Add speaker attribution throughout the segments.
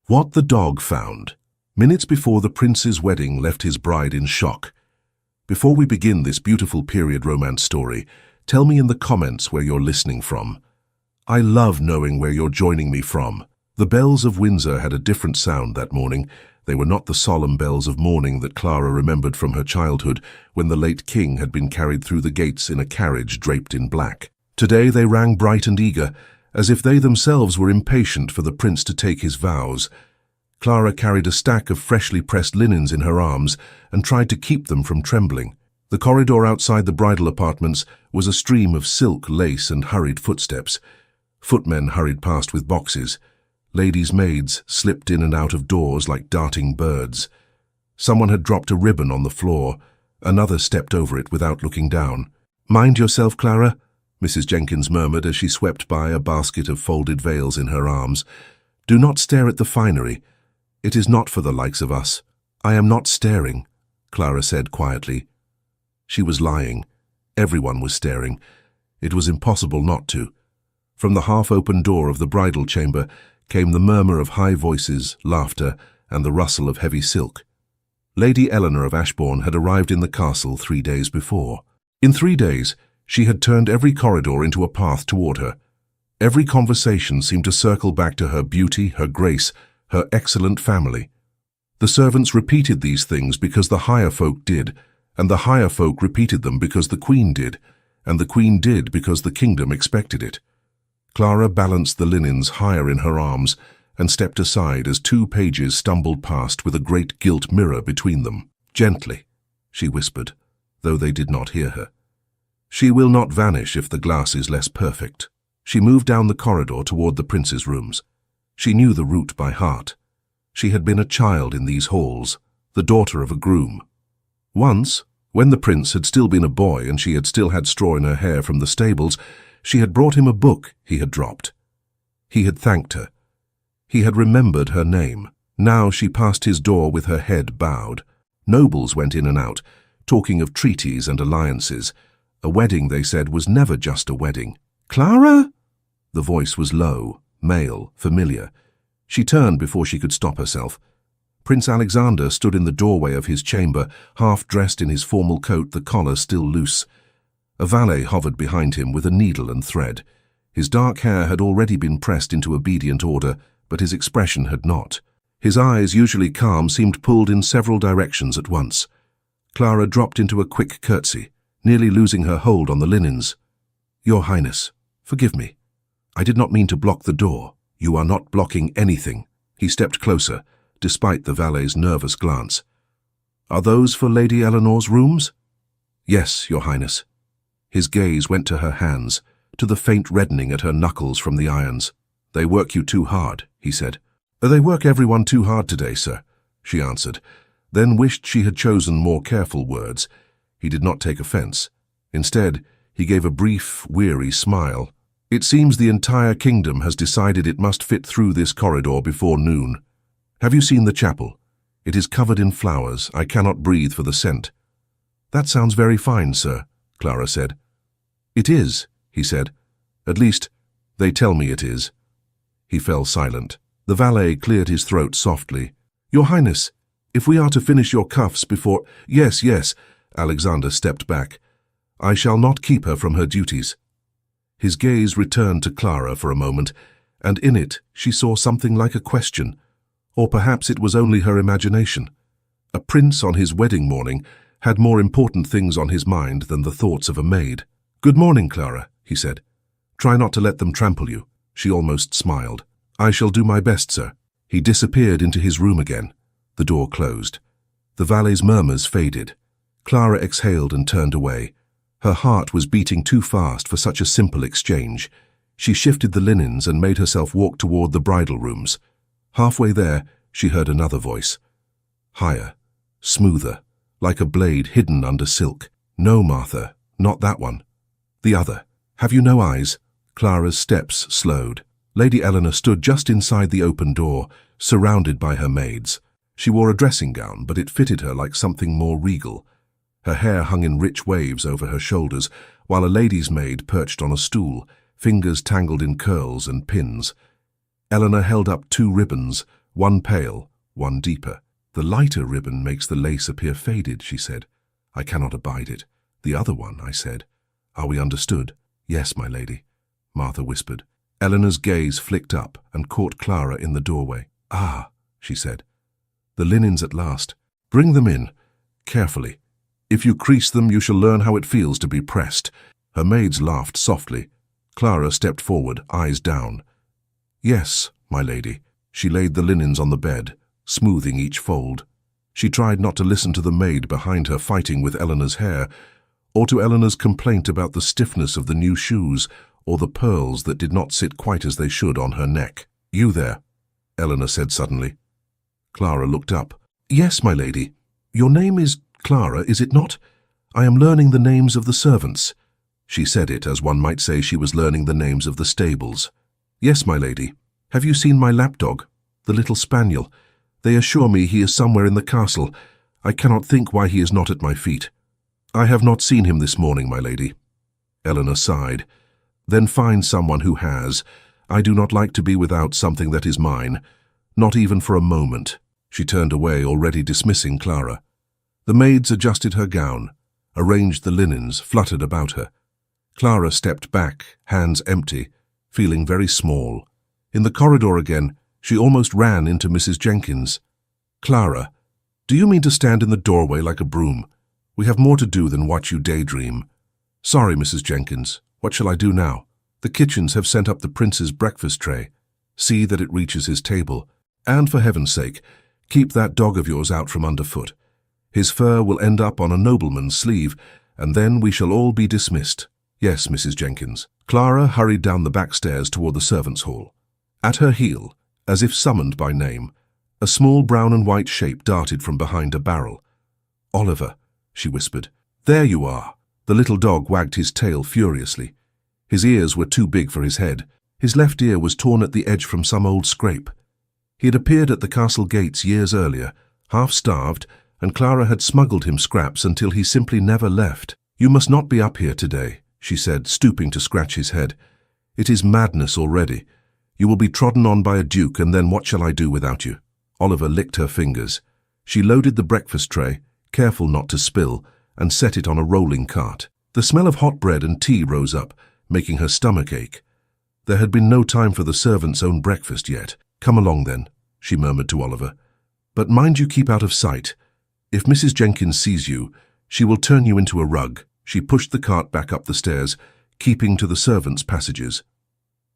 Speaker 1: What the dog found. Minutes before the prince's wedding left his bride in shock. Before we begin this beautiful period romance story, tell me in the comments where you're listening from. I love knowing where you're joining me from. The bells of Windsor had a different sound that morning. They were not the solemn bells of mourning that Clara remembered from her childhood when the late king had been carried through the gates in a carriage draped in black. Today they rang bright and eager, as if they themselves were impatient for the prince to take his vows. Clara carried a stack of freshly pressed linens in her arms and tried to keep them from trembling. The corridor outside the bridal apartments was a stream of silk, lace, and hurried footsteps. Footmen hurried past with boxes. Ladies' maids slipped in and out of doors like darting birds. Someone had dropped a ribbon on the floor. Another stepped over it without looking down. "Mind yourself, Clara," Mrs. Jenkins murmured as she swept by a basket of folded veils in her arms. "Do not stare at the finery. It is not for the likes of us." "I am not staring," Clara said quietly. She was lying. Everyone was staring. It was impossible not to. From the half-open door of the bridal chamber came the murmur of high voices, laughter, and the rustle of heavy silk. Lady Eleanor of Ashbourne had arrived in the castle 3 days before. In 3 days, she had turned every corridor into a path toward her. Every conversation seemed to circle back to her beauty, her grace, her excellent family. The servants repeated these things because the higher folk did, and the higher folk repeated them because the Queen did, and the Queen did because the kingdom expected it. Clara balanced the linens higher in her arms and stepped aside as 2 pages stumbled past with a great gilt mirror between them. "Gently," she whispered, though they did not hear her. "She will not vanish if the glass is less perfect." She moved down the corridor toward the prince's rooms. She knew the route by heart. She had been a child in these halls, the daughter of a groom. Once, when the prince had still been a boy and she had still had straw in her hair from the stables, she had brought him a book he had dropped. He had thanked her. He had remembered her name. Now she passed his door with her head bowed. Nobles went in and out, talking of treaties and alliances. A wedding, they said, was never just a wedding. "Clara?" The voice was low, male, familiar. She turned before she could stop herself. Prince Alexander stood in the doorway of his chamber, half dressed in his formal coat, the collar still loose. A valet hovered behind him with a needle and thread. His dark hair had already been pressed into obedient order, but his expression had not. His eyes, usually calm, seemed pulled in several directions at once. Clara dropped into a quick curtsy, nearly losing her hold on the linens. "Your Highness, forgive me. I did not mean to block the door." "You are not blocking anything." He stepped closer, despite the valet's nervous glance. "Are those for Lady Eleanor's rooms?" "Yes, Your Highness." His gaze went to her hands, to the faint reddening at her knuckles from the irons. "They work you too hard," he said. "They work everyone too hard today, sir," she answered, then wished she had chosen more careful words. He did not take offense. Instead, he gave a brief, weary smile. "It seems the entire kingdom has decided it must fit through this corridor before noon. Have you seen the chapel? It is covered in flowers. I cannot breathe for the scent." "That sounds very fine, sir," Clara said. "It is," he said. "At least, they tell me it is." He fell silent. The valet cleared his throat softly. "Your Highness, if we are to finish your cuffs before—" "Yes, yes," Alexander stepped back. "I shall not keep her from her duties." His gaze returned to Clara for a moment, and in it she saw something like a question. Or perhaps it was only her imagination. A prince on his wedding morning had more important things on his mind than the thoughts of a maid. "Good morning, Clara," he said. "Try not to let them trample you." She almost smiled. "I shall do my best, sir." He disappeared into his room again. The door closed. The valet's murmurs faded. Clara exhaled and turned away. Her heart was beating too fast for such a simple exchange. She shifted the linens and made herself walk toward the bridal rooms. Halfway there, she heard another voice. Higher, smoother, like a blade hidden under silk. "No, Martha, not that one. The other. Have you no eyes?" Clara's steps slowed. Lady Eleanor stood just inside the open door, surrounded by her maids. She wore a dressing gown, but it fitted her like something more regal. Her hair hung in rich waves over her shoulders, while a lady's maid perched on a stool, fingers tangled in curls and pins. Eleanor held up 2 ribbons, One pale, one deeper. The lighter ribbon makes the lace appear faded, she said. I cannot abide it. The other one, I said. Are we understood? Yes, my lady, Martha whispered. Eleanor's gaze flicked up and caught Clara in the doorway. Ah, she said. The linens at last. Bring them in, carefully. If you crease them, you shall learn how it feels to be pressed. Her maids laughed softly. Clara stepped forward, eyes down. Yes, my lady. She laid the linens on the bed, smoothing each fold. She tried not to listen to the maid behind her fighting with Eleanor's hair, or to Eleanor's complaint about the stiffness of the new shoes, or the pearls that did not sit quite as they should on her neck. You there, Eleanor said suddenly. Clara looked up. Yes, my lady. Your name is Clara, is it not? I am learning the names of the servants. She said it as one might say she was learning the names of the stables. Yes, my lady. Have you seen my lapdog, the little spaniel? They assure me he is somewhere in the castle. I cannot think why he is not at my feet. I have not seen him this morning, my lady. Eleanor sighed. Then find someone who has. I do not like to be without something that is mine, not even for a moment. She turned away, already dismissing Clara. The maids adjusted her gown, arranged the linens, fluttered about her. Clara stepped back, hands empty, feeling very small. In the corridor again, she almost ran into Mrs. Jenkins. Clara, do you mean to stand in the doorway like a broom? We have more to do than watch you daydream. Sorry, Mrs. Jenkins. What shall I do now? The kitchens have sent up the prince's breakfast tray. See that it reaches his table. And for heaven's sake, keep that dog of yours out from underfoot. His fur will end up on a nobleman's sleeve, and then we shall all be dismissed. Yes, Mrs. Jenkins. Clara hurried down the back stairs toward the servants' hall. At her heel, as if summoned by name, a small brown and white shape darted from behind a barrel. Oliver, she whispered. There you are. The little dog wagged his tail furiously. His ears were too big for his head. His left ear was torn at the edge from some old scrape. He had appeared at the castle gates years earlier, half-starved, and Clara had smuggled him scraps until he simply never left. You must not be up here today, she said, stooping to scratch his head. It is madness already. You will be trodden on by a duke, and then what shall I do without you? Oliver licked her fingers. She loaded the breakfast tray, careful not to spill, and set it on a rolling cart. The smell of hot bread and tea rose up, making her stomach ache. There had been no time for the servants' own breakfast yet. Come along then, she murmured to Oliver. But mind you keep out of sight. If Mrs. Jenkins sees you, she will turn you into a rug. She pushed the cart back up the stairs, keeping to the servants' passages.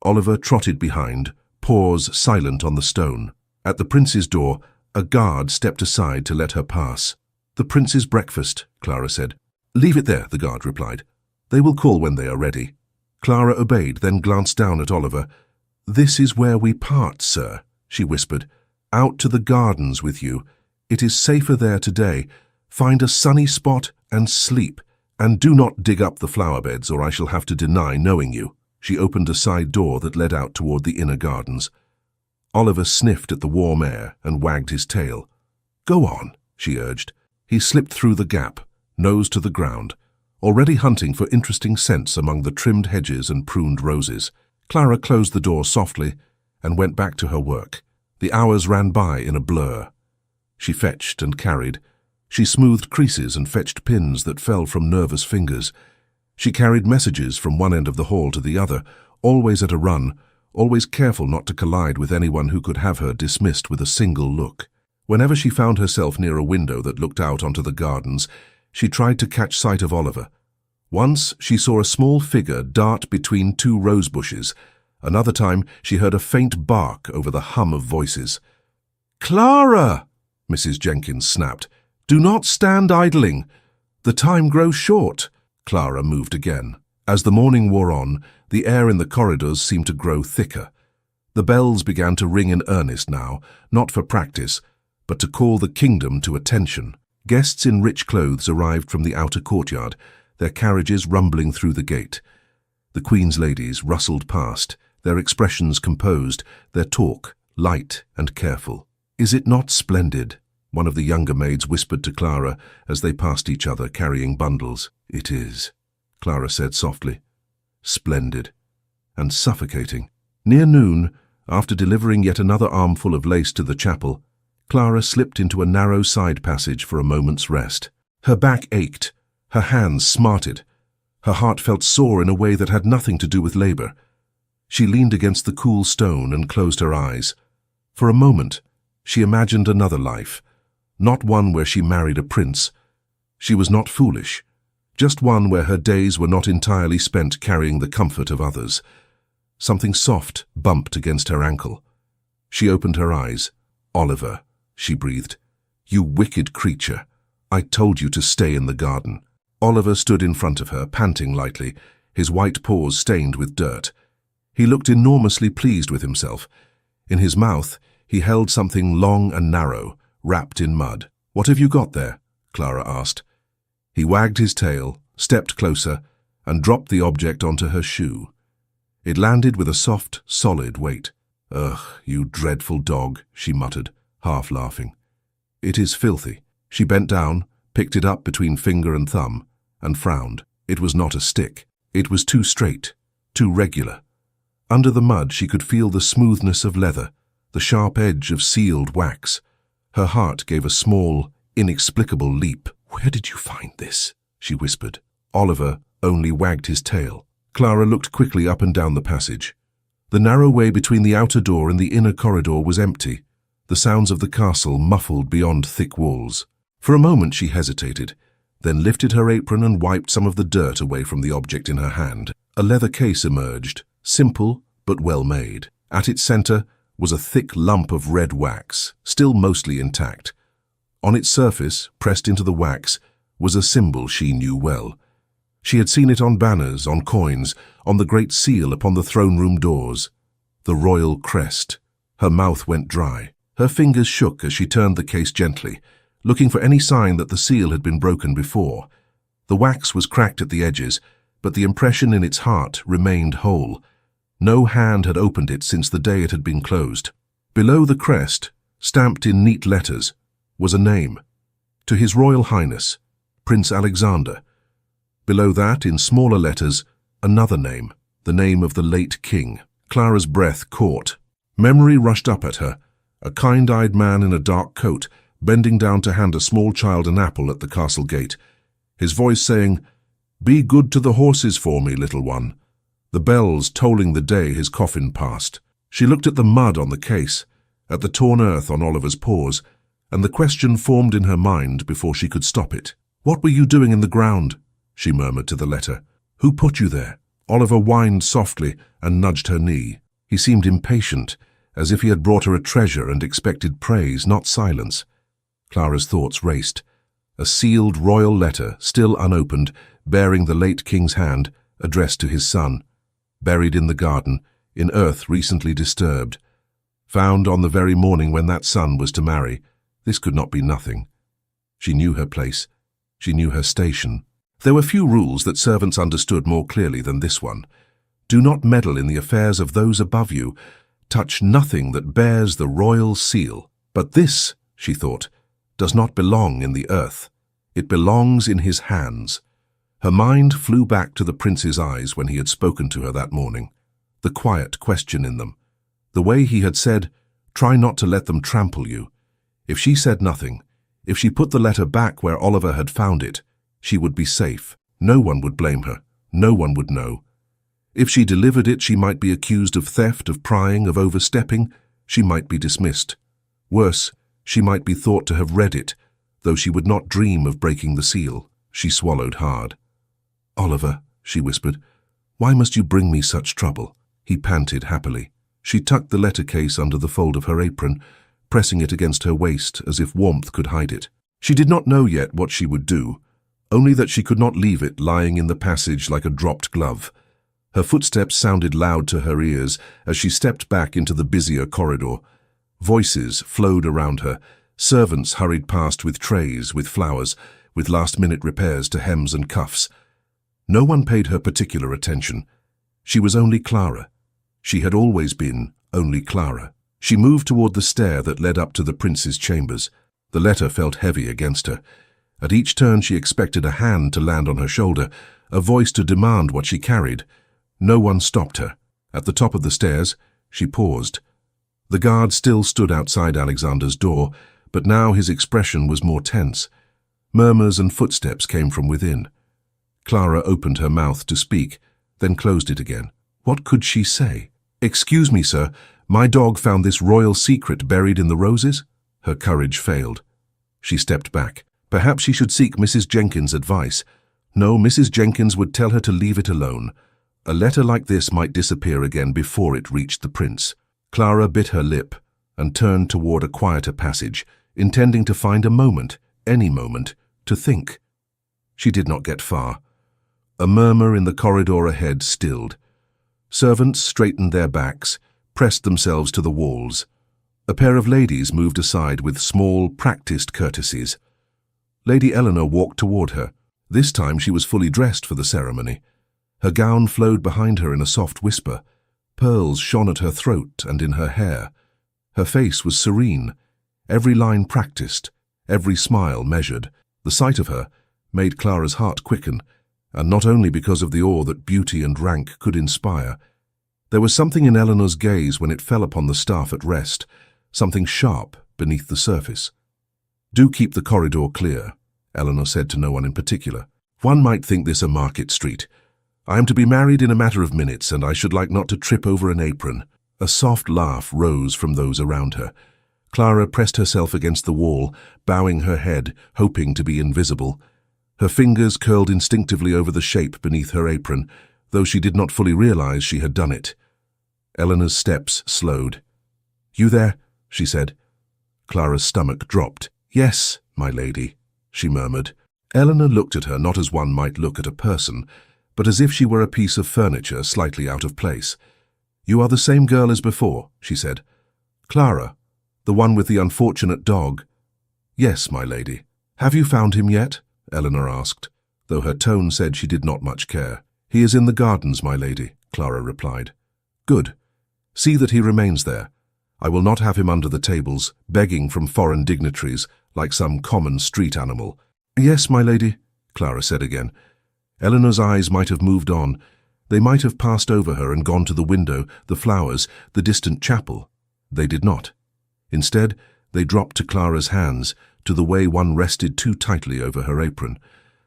Speaker 1: Oliver trotted behind, paws silent on the stone. At the prince's door, a guard stepped aside to let her pass. The prince's breakfast, Clara said. Leave it there, the guard replied. They will call when they are ready. Clara obeyed, then glanced down at Oliver. This is where we part, sir, she whispered. Out to the gardens with you. It is safer there today. Find a sunny spot and sleep. And do not dig up the flower beds, or I shall have to deny knowing you. She opened a side door that led out toward the inner gardens. Oliver sniffed at the warm air and wagged his tail. Go on, she urged. He slipped through the gap, nose to the ground, already hunting for interesting scents among the trimmed hedges and pruned roses. Clara closed the door softly and went back to her work. The hours ran by in a blur. She fetched and carried. She smoothed creases and fetched pins that fell from nervous fingers. She carried messages from one end of the hall to the other, always at a run, always careful not to collide with anyone who could have her dismissed with a single look. Whenever she found herself near a window that looked out onto the gardens, she tried to catch sight of Oliver. Once she saw a small figure dart between two rose bushes. Another time she heard a faint bark over the hum of voices. "Clara!" Mrs. Jenkins snapped. "Do not stand idling. The time grows short." Clara moved again. As the morning wore on, the air in the corridors seemed to grow thicker. The bells began to ring in earnest now, not for practice, but to call the kingdom to attention. Guests in rich clothes arrived from the outer courtyard, their carriages rumbling through the gate. The Queen's ladies rustled past, their expressions composed, their talk light and careful. "Is it not splendid?" one of the younger maids whispered to Clara as they passed each other carrying bundles. "It is," Clara said softly. "Splendid. And suffocating." Near noon, After delivering yet another armful of lace to the chapel, Clara slipped into a narrow side passage for a moment's rest. Her back ached, her hands smarted, her heart felt sore in a way that had nothing to do with labor. She leaned against the cool stone and closed her eyes. For a moment, she imagined another life, not one where she married a prince. She was not foolish, just one where her days were not entirely spent carrying the comfort of others. Something soft bumped against her ankle. She opened her eyes. "Oliver," she breathed. "You wicked creature. I told you to stay in the garden." Oliver stood in front of her, panting lightly, his white paws stained with dirt. He looked enormously pleased with himself. In his mouth, he held something long and narrow, wrapped in mud. "What have you got there?" Clara asked. He wagged his tail, stepped closer, and dropped the object onto her shoe. It landed with a soft, solid weight. "Ugh, you dreadful dog," she muttered, half laughing. "It is filthy." She bent down, picked it up between finger and thumb, and frowned. It was not a stick. It was too straight, too regular. Under the mud she could feel the smoothness of leather, the sharp edge of sealed wax. Her heart gave a small, inexplicable leap. "Where did you find this?" she whispered. Oliver only wagged his tail. Clara looked quickly up and down the passage. The narrow way between the outer door and the inner corridor was empty, the sounds of the castle muffled beyond thick walls. For a moment she hesitated, then lifted her apron and wiped some of the dirt away from the object in her hand. A leather case emerged, simple but well made. At its center was a thick lump of red wax, still mostly intact. On its surface, pressed into the wax, was a symbol she knew well. She had seen it on banners, on coins, on the great seal upon the throne room doors. The royal crest. Her mouth went dry. Her fingers shook as she turned the case gently, looking for any sign that the seal had been broken before. The wax was cracked at the edges, but the impression in its heart remained whole. No hand had opened it since the day it had been closed. Below the crest, stamped in neat letters, was a name. To His Royal Highness, Prince Alexander. Below that, in smaller letters, another name, the name of the late king. Clara's breath caught. Memory rushed up at her, a kind-eyed man in a dark coat, bending down to hand a small child an apple at the castle gate, his voice saying, "Be good to the horses for me, little one," the bells tolling the day his coffin passed. She looked at the mud on the case, at the torn earth on Oliver's paws, and the question formed in her mind before she could stop it. "What were you doing in the ground?" she murmured to the letter. "Who put you there?" Oliver whined softly and nudged her knee. He seemed impatient, as if he had brought her a treasure and expected praise, not silence. Clara's thoughts raced. A sealed royal letter, still unopened, bearing the late king's hand, addressed to his son. Buried in the garden, in earth recently disturbed. Found on the very morning when that son was to marry. This could not be nothing. She knew her place. She knew her station. There were few rules that servants understood more clearly than this one. Do not meddle in the affairs of those above you. Touch nothing that bears the royal seal. But this, she thought, does not belong in the earth. It belongs in his hands. Her mind flew back to the prince's eyes when he had spoken to her that morning. The quiet question in them. The way he had said, "Try not to let them trample you." If she said nothing, if she put the letter back where Oliver had found it, she would be safe. No one would blame her. No one would know. If she delivered it, she might be accused of theft, of prying, of overstepping. She might be dismissed. Worse, she might be thought to have read it, though she would not dream of breaking the seal. She swallowed hard. "Oliver," she whispered, "why must you bring me such trouble?" He panted happily. She tucked the letter case under the fold of her apron, pressing it against her waist as if warmth could hide it. She did not know yet what she would do, only that she could not leave it lying in the passage like a dropped glove. Her footsteps sounded loud to her ears as she stepped back into the busier corridor. Voices flowed around her. Servants hurried past with trays, with flowers, with last-minute repairs to hems and cuffs. No one paid her particular attention. She was only Clara. She had always been only Clara. She moved toward the stair that led up to the prince's chambers. The letter felt heavy against her. At each turn she expected a hand to land on her shoulder, a voice to demand what she carried. No one stopped her. At the top of the stairs, she paused. The guard still stood outside Alexander's door, but now his expression was more tense. Murmurs and footsteps came from within. Clara opened her mouth to speak, then closed it again. What could she say? "Excuse me, sir, my dog found this royal secret buried in the roses?" Her courage failed. She stepped back. Perhaps she should seek Mrs. Jenkins' advice. No, Mrs. Jenkins would tell her to leave it alone. A letter like this might disappear again before it reached the prince. Clara bit her lip and turned toward a quieter passage, intending to find a moment, any moment, to think. She did not get far. A murmur in the corridor ahead stilled. Servants straightened their backs, pressed themselves to the walls. A pair of ladies moved aside with small, practiced courtesies. Lady Eleanor walked toward her. This time she was fully dressed for the ceremony. Her gown flowed behind her in a soft whisper. Pearls shone at her throat and in her hair. Her face was serene, every line practiced, every smile measured. The sight of her made Clara's heart quicken, and not only because of the awe that beauty and rank could inspire. There was something in Eleanor's gaze when it fell upon the staff at rest, something sharp beneath the surface. "Do keep the corridor clear," Eleanor said to no one in particular. "One might think this a market street. I am to be married in a matter of minutes, and I should like not to trip over an apron." A soft laugh rose from those around her. Clara pressed herself against the wall, bowing her head, hoping to be invisible. Her fingers curled instinctively over the shape beneath her apron, though she did not fully realize she had done it. Eleanor's steps slowed. "You there?" she said. Clara's stomach dropped. "Yes, my lady," she murmured. Eleanor looked at her not as one might look at a person, but as if she were a piece of furniture slightly out of place. "You are the same girl as before," she said. "Clara, the one with the unfortunate dog?" "Yes, my lady." "Have you found him yet?" Eleanor asked, though her tone said she did not much care. "He is in the gardens, my lady," Clara replied. "Good. See that he remains there. I will not have him under the tables, begging from foreign dignitaries like some common street animal." "Yes, my lady," Clara said again. Eleanor's eyes might have moved on. They might have passed over her and gone to the window, the flowers, the distant chapel. They did not. Instead, they dropped to Clara's hands, to the way one rested too tightly over her apron.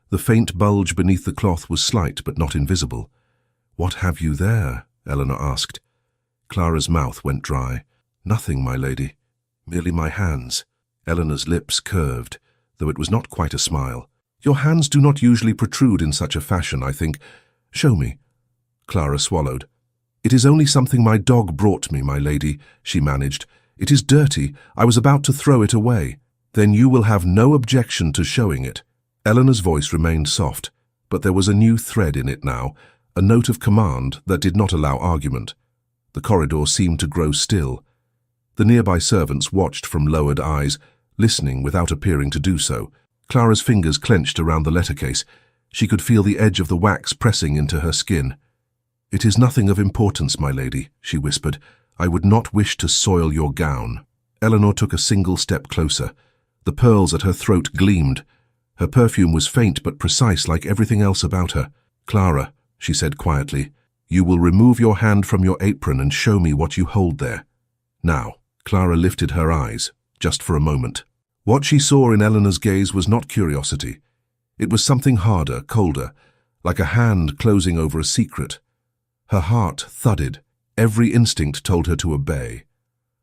Speaker 1: The faint bulge beneath the cloth was slight but not invisible. "What have you there?" Eleanor asked. Clara's mouth went dry. "Nothing, my lady. Merely my hands." Eleanor's lips curved, though it was not quite a smile. "Your hands do not usually protrude in such a fashion, I think. Show me." Clara swallowed. "It is only something my dog brought me, my lady," she managed. "It is dirty. I was about to throw it away." "Then you will have no objection to showing it." Eleanor's voice remained soft, but there was a new thread in it now, a note of command that did not allow argument. The corridor seemed to grow still. The nearby servants watched from lowered eyes, listening without appearing to do so. Clara's fingers clenched around the letter case. She could feel the edge of the wax pressing into her skin. "It is nothing of importance, my lady," she whispered. "I would not wish to soil your gown." Eleanor took a single step closer. The pearls at her throat gleamed. Her perfume was faint but precise like everything else about her. "Clara," she said quietly, "you will remove your hand from your apron and show me what you hold there. Now." Clara lifted her eyes, just for a moment. What she saw in Eleanor's gaze was not curiosity. It was something harder, colder, like a hand closing over a secret. Her heart thudded. Every instinct told her to obey.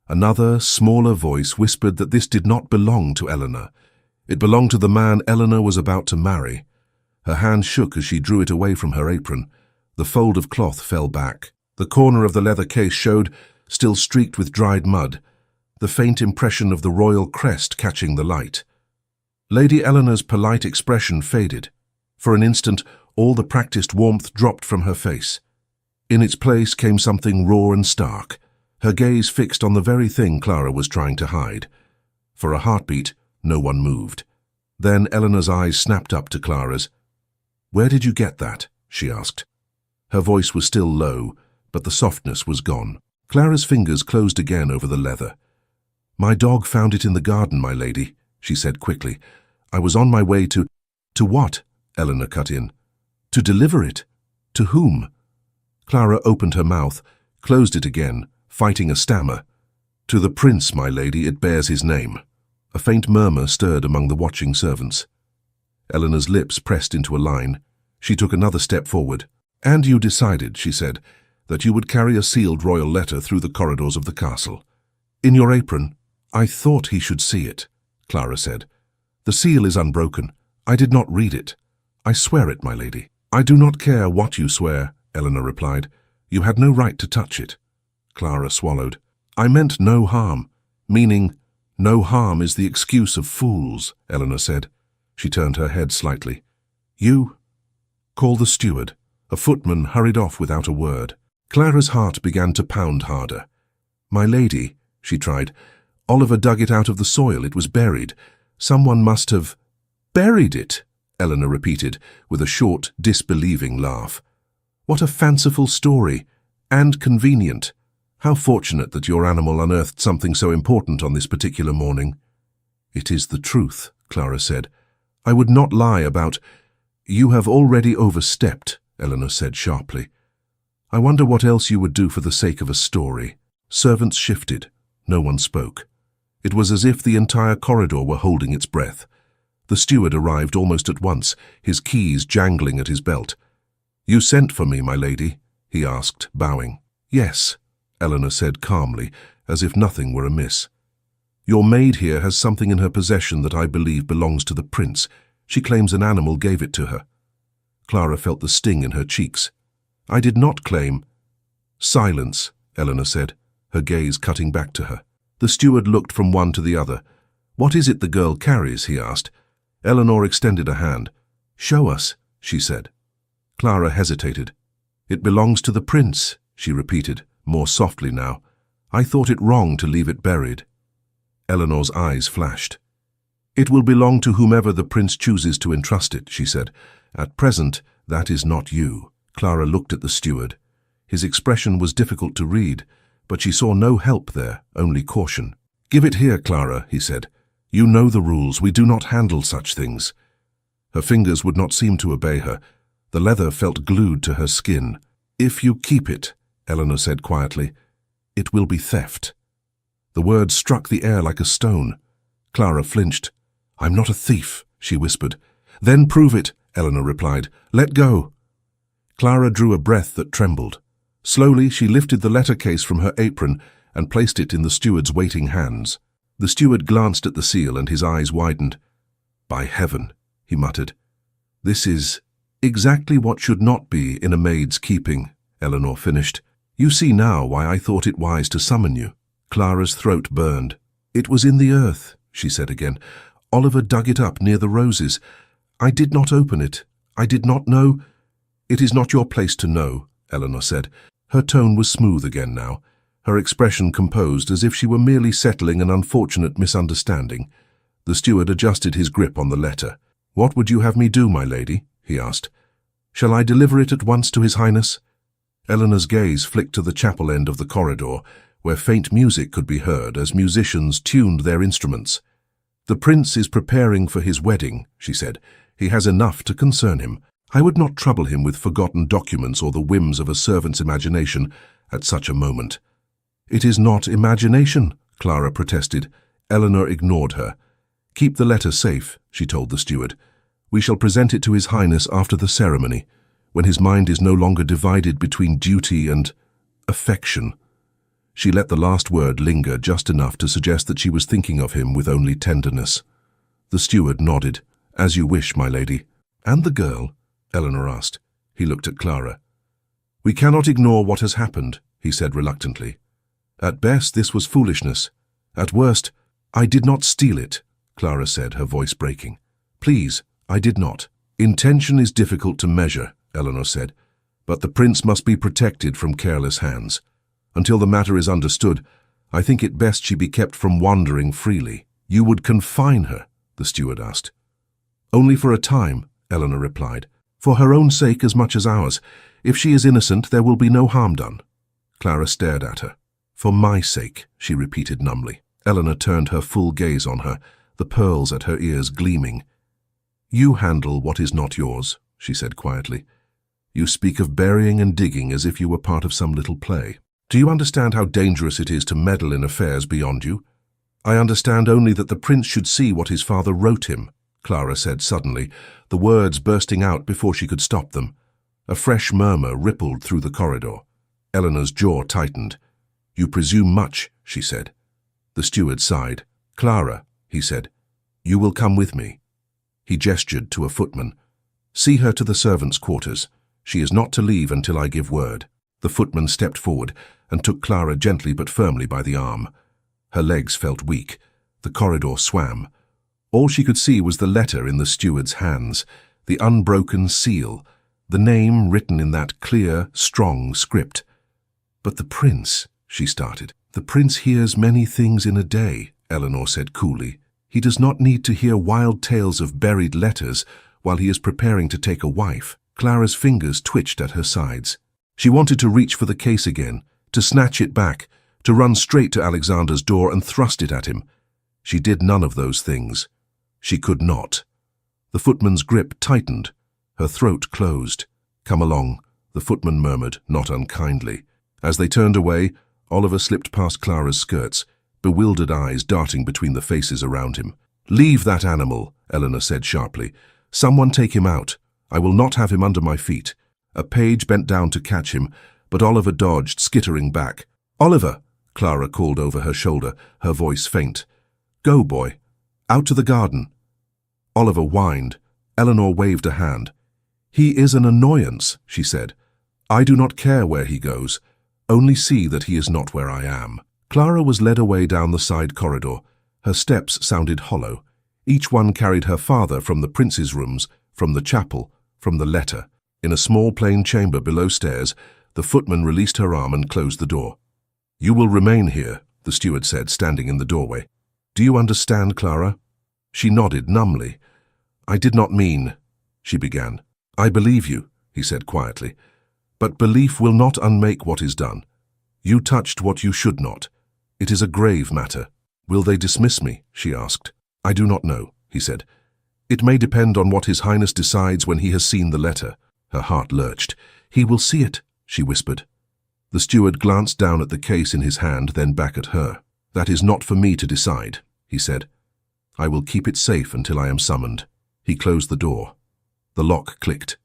Speaker 1: Another, smaller voice whispered that this did not belong to Eleanor. It belonged to the man Eleanor was about to marry. Her hand shook as she drew it away from her apron. The fold of cloth fell back. The corner of the leather case showed, still streaked with dried mud, the faint impression of the royal crest catching the light. Lady Eleanor's polite expression faded. For an instant, all the practiced warmth dropped from her face. In its place came something raw and stark, her gaze fixed on the very thing Clara was trying to hide. For a heartbeat, no one moved. Then Eleanor's eyes snapped up to Clara's. "Where did you get that?" she asked. Her voice was still low, but the softness was gone. Clara's fingers closed again over the leather. "My dog found it in the garden, my lady," she said quickly. "I was on my way to—" "To what?" Eleanor cut in. "To deliver it. To whom?" Clara opened her mouth, closed it again, fighting a stammer. To the prince, my lady, it bears his name. A faint murmur stirred among the watching servants. Eleanor's lips pressed into a line. She took another step forward. And you decided, she said, that you would carry a sealed royal letter through the corridors of the castle. In your apron. I thought he should see it, Clara said. The seal is unbroken. I did not read it. I swear it, my lady. I do not care what you swear, Eleanor replied. You had no right to touch it. Clara swallowed. I meant no harm, meaning no harm is the excuse of fools, Eleanor said. She turned her head slightly. You? Call the steward. A footman hurried off without a word. Clara's heart began to pound harder. My lady, she tried. Oliver dug it out of the soil. It was buried. Someone must have— Buried it, Eleanor repeated, with a short, disbelieving laugh. What a fanciful story, and convenient. How fortunate that your animal unearthed something so important on this particular morning. It is the truth, Clara said. I would not lie about— You have already overstepped, Eleanor said sharply. I wonder what else you would do for the sake of a story. Servants shifted. No one spoke. It was as if the entire corridor were holding its breath. The steward arrived almost at once, his keys jangling at his belt. You sent for me, my lady? He asked, bowing. Yes, Eleanor said calmly, as if nothing were amiss. Your maid here has something in her possession that I believe belongs to the prince. She claims an animal gave it to her. Clara felt the sting in her cheeks. I did not claim— Silence, Eleanor said, her gaze cutting back to her. The steward looked from one to the other. What is it the girl carries? He asked. Eleanor extended a hand. Show us, she said. Clara hesitated. It belongs to the prince, she repeated, more softly now. I thought it wrong to leave it buried. Eleanor's eyes flashed. It will belong to whomever the prince chooses to entrust it, she said. At present, that is not you. Clara looked at the steward. His expression was difficult to read, but she saw no help there, only caution. Give it here, Clara, he said. You know the rules. We do not handle such things. Her fingers would not seem to obey her. The leather felt glued to her skin. If you keep it, Eleanor said quietly, it will be theft. The word struck the air like a stone. Clara flinched. I'm not a thief, she whispered. Then prove it, Eleanor replied. Let go. Clara drew a breath that trembled. Slowly, she lifted the letter case from her apron and placed it in the steward's waiting hands. The steward glanced at the seal and his eyes widened. By heaven, he muttered. This is exactly what should not be in a maid's keeping, Eleanor finished. You see now why I thought it wise to summon you. Clara's throat burned. It was in the earth, she said again. Oliver dug it up near the roses. I did not open it. I did not know— It is not your place to know, Eleanor said. Her tone was smooth again now, her expression composed as if she were merely settling an unfortunate misunderstanding. The steward adjusted his grip on the letter. What would you have me do, my lady? He asked. Shall I deliver it at once to His Highness? Eleanor's gaze flicked to the chapel end of the corridor, where faint music could be heard as musicians tuned their instruments. The prince is preparing for his wedding, she said. He has enough to concern him. I would not trouble him with forgotten documents or the whims of a servant's imagination at such a moment. It is not imagination, Clara protested. Eleanor ignored her. Keep the letter safe, she told the steward. We shall present it to His Highness after the ceremony, when his mind is no longer divided between duty and affection. She let the last word linger just enough to suggest that she was thinking of him with only tenderness. The steward nodded. As you wish, my lady. And the girl? Eleanor asked. He looked at Clara. We cannot ignore what has happened, he said reluctantly. At best, this was foolishness. At worst, I did not steal it, Clara said, her voice breaking. Please, I did not. Intention is difficult to measure, Eleanor said, but the prince must be protected from careless hands. Until the matter is understood, I think it best she be kept from wandering freely. You would confine her? The steward asked. Only for a time, Eleanor replied. For her own sake as much as ours. If she is innocent, there will be no harm done. Clara stared at her. For my sake, she repeated numbly. Eleanor turned her full gaze on her, the pearls at her ears gleaming. You handle what is not yours, she said quietly. You speak of burying and digging as if you were part of some little play. Do you understand how dangerous it is to meddle in affairs beyond you? I understand only that the prince should see what his father wrote him, Clara said suddenly, the words bursting out before she could stop them. A fresh murmur rippled through the corridor. Eleanor's jaw tightened. You presume much, she said. The steward sighed. Clara, he said, you will come with me. He gestured to a footman. See her to the servants' quarters. She is not to leave until I give word. The footman stepped forward and took Clara gently but firmly by the arm. Her legs felt weak. The corridor swam. All she could see was the letter in the steward's hands, the unbroken seal, the name written in that clear, strong script. But the prince, she started. The prince hears many things in a day, Eleanor said coolly. He does not need to hear wild tales of buried letters while he is preparing to take a wife. Clara's fingers twitched at her sides. She wanted to reach for the case again, to snatch it back, to run straight to Alexander's door and thrust it at him. She did none of those things. She could not. The footman's grip tightened. Her throat closed. Come along, the footman murmured, not unkindly. As they turned away, Oliver slipped past Clara's skirts, bewildered eyes darting between the faces around him. Leave that animal, Eleanor said sharply. Someone take him out. I will not have him under my feet. A page bent down to catch him, but Oliver dodged, skittering back. Oliver, Clara called over her shoulder, her voice faint. Go, boy. Out to the garden. Oliver whined. Eleanor waved a hand. He is an annoyance, she said. I do not care where he goes. Only see that he is not where I am. Clara was led away down the side corridor. Her steps sounded hollow. Each one carried her father from the prince's rooms, from the chapel, from the letter. In a small plain chamber below stairs, the footman released her arm and closed the door. You will remain here, the steward said, standing in the doorway. Do you understand, Clara? She nodded numbly. I did not mean, she began. I believe you, he said quietly. But belief will not unmake what is done. You touched what you should not. It is a grave matter. Will they dismiss me? She asked. I do not know, he said. It may depend on what His Highness decides when he has seen the letter. Her heart lurched. He will see it, she whispered. The steward glanced down at the case in his hand, then back at her. That is not for me to decide, he said. I will keep it safe until I am summoned. He closed the door. The lock clicked.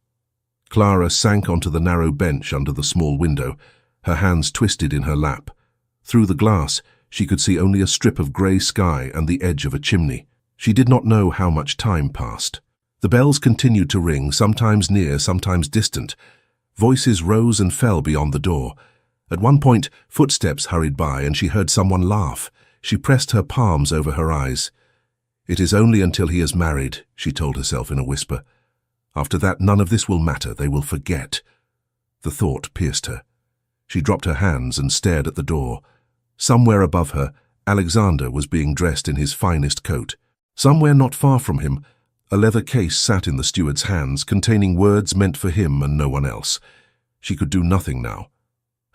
Speaker 1: Clara sank onto the narrow bench under the small window, her hands twisted in her lap. Through the glass, she could see only a strip of grey sky and the edge of a chimney. She did not know how much time passed. The bells continued to ring, sometimes near, sometimes distant. Voices rose and fell beyond the door. At one point, footsteps hurried by and she heard someone laugh. She pressed her palms over her eyes. It is only until he is married, she told herself in a whisper. After that, none of this will matter. They will forget. The thought pierced her. She dropped her hands and stared at the door. Somewhere above her, Alexander was being dressed in his finest coat. Somewhere not far from him, a leather case sat in the steward's hands, containing words meant for him and no one else. She could do nothing now.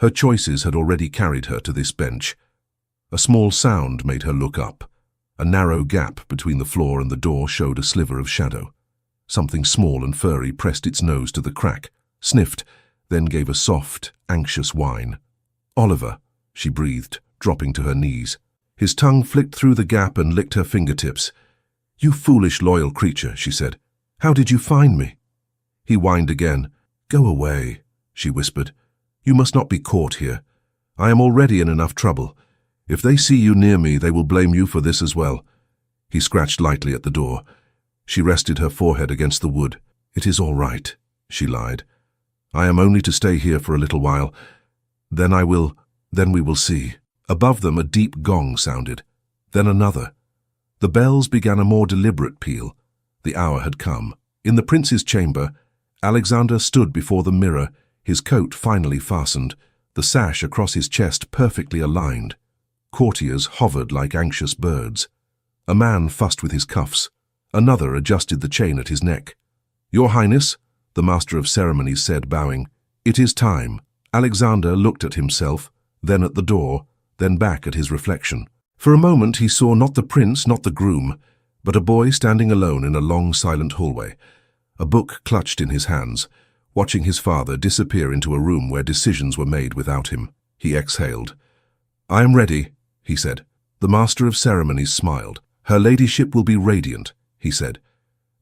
Speaker 1: Her choices had already carried her to this bench. A small sound made her look up. A narrow gap between the floor and the door showed a sliver of shadow. Something small and furry pressed its nose to the crack, sniffed, then gave a soft, anxious whine. Oliver, she breathed, dropping to her knees. His tongue flicked through the gap and licked her fingertips. You foolish, loyal creature, she said. How did you find me? He whined again. Go away, she whispered. You must not be caught here. I am already in enough trouble. If they see you near me, they will blame you for this as well. He scratched lightly at the door. She rested her forehead against the wood. It is all right, she lied. I am only to stay here for a little while. Then we will see. Above them a deep gong sounded. Then another. The bells began a more deliberate peal. The hour had come. In the prince's chamber, Alexander stood before the mirror, his coat finally fastened, the sash across his chest perfectly aligned. Courtiers hovered like anxious birds. A man fussed with his cuffs. Another adjusted the chain at his neck. Your Highness, the master of ceremonies said, bowing. It is time. Alexander looked at himself, then at the door, then back at his reflection. For a moment he saw not the prince, not the groom, but a boy standing alone in a long, silent hallway, a book clutched in his hands, watching his father disappear into a room where decisions were made without him. He exhaled. "I am ready," he said. The Master of Ceremonies smiled. "Her ladyship will be radiant," he said.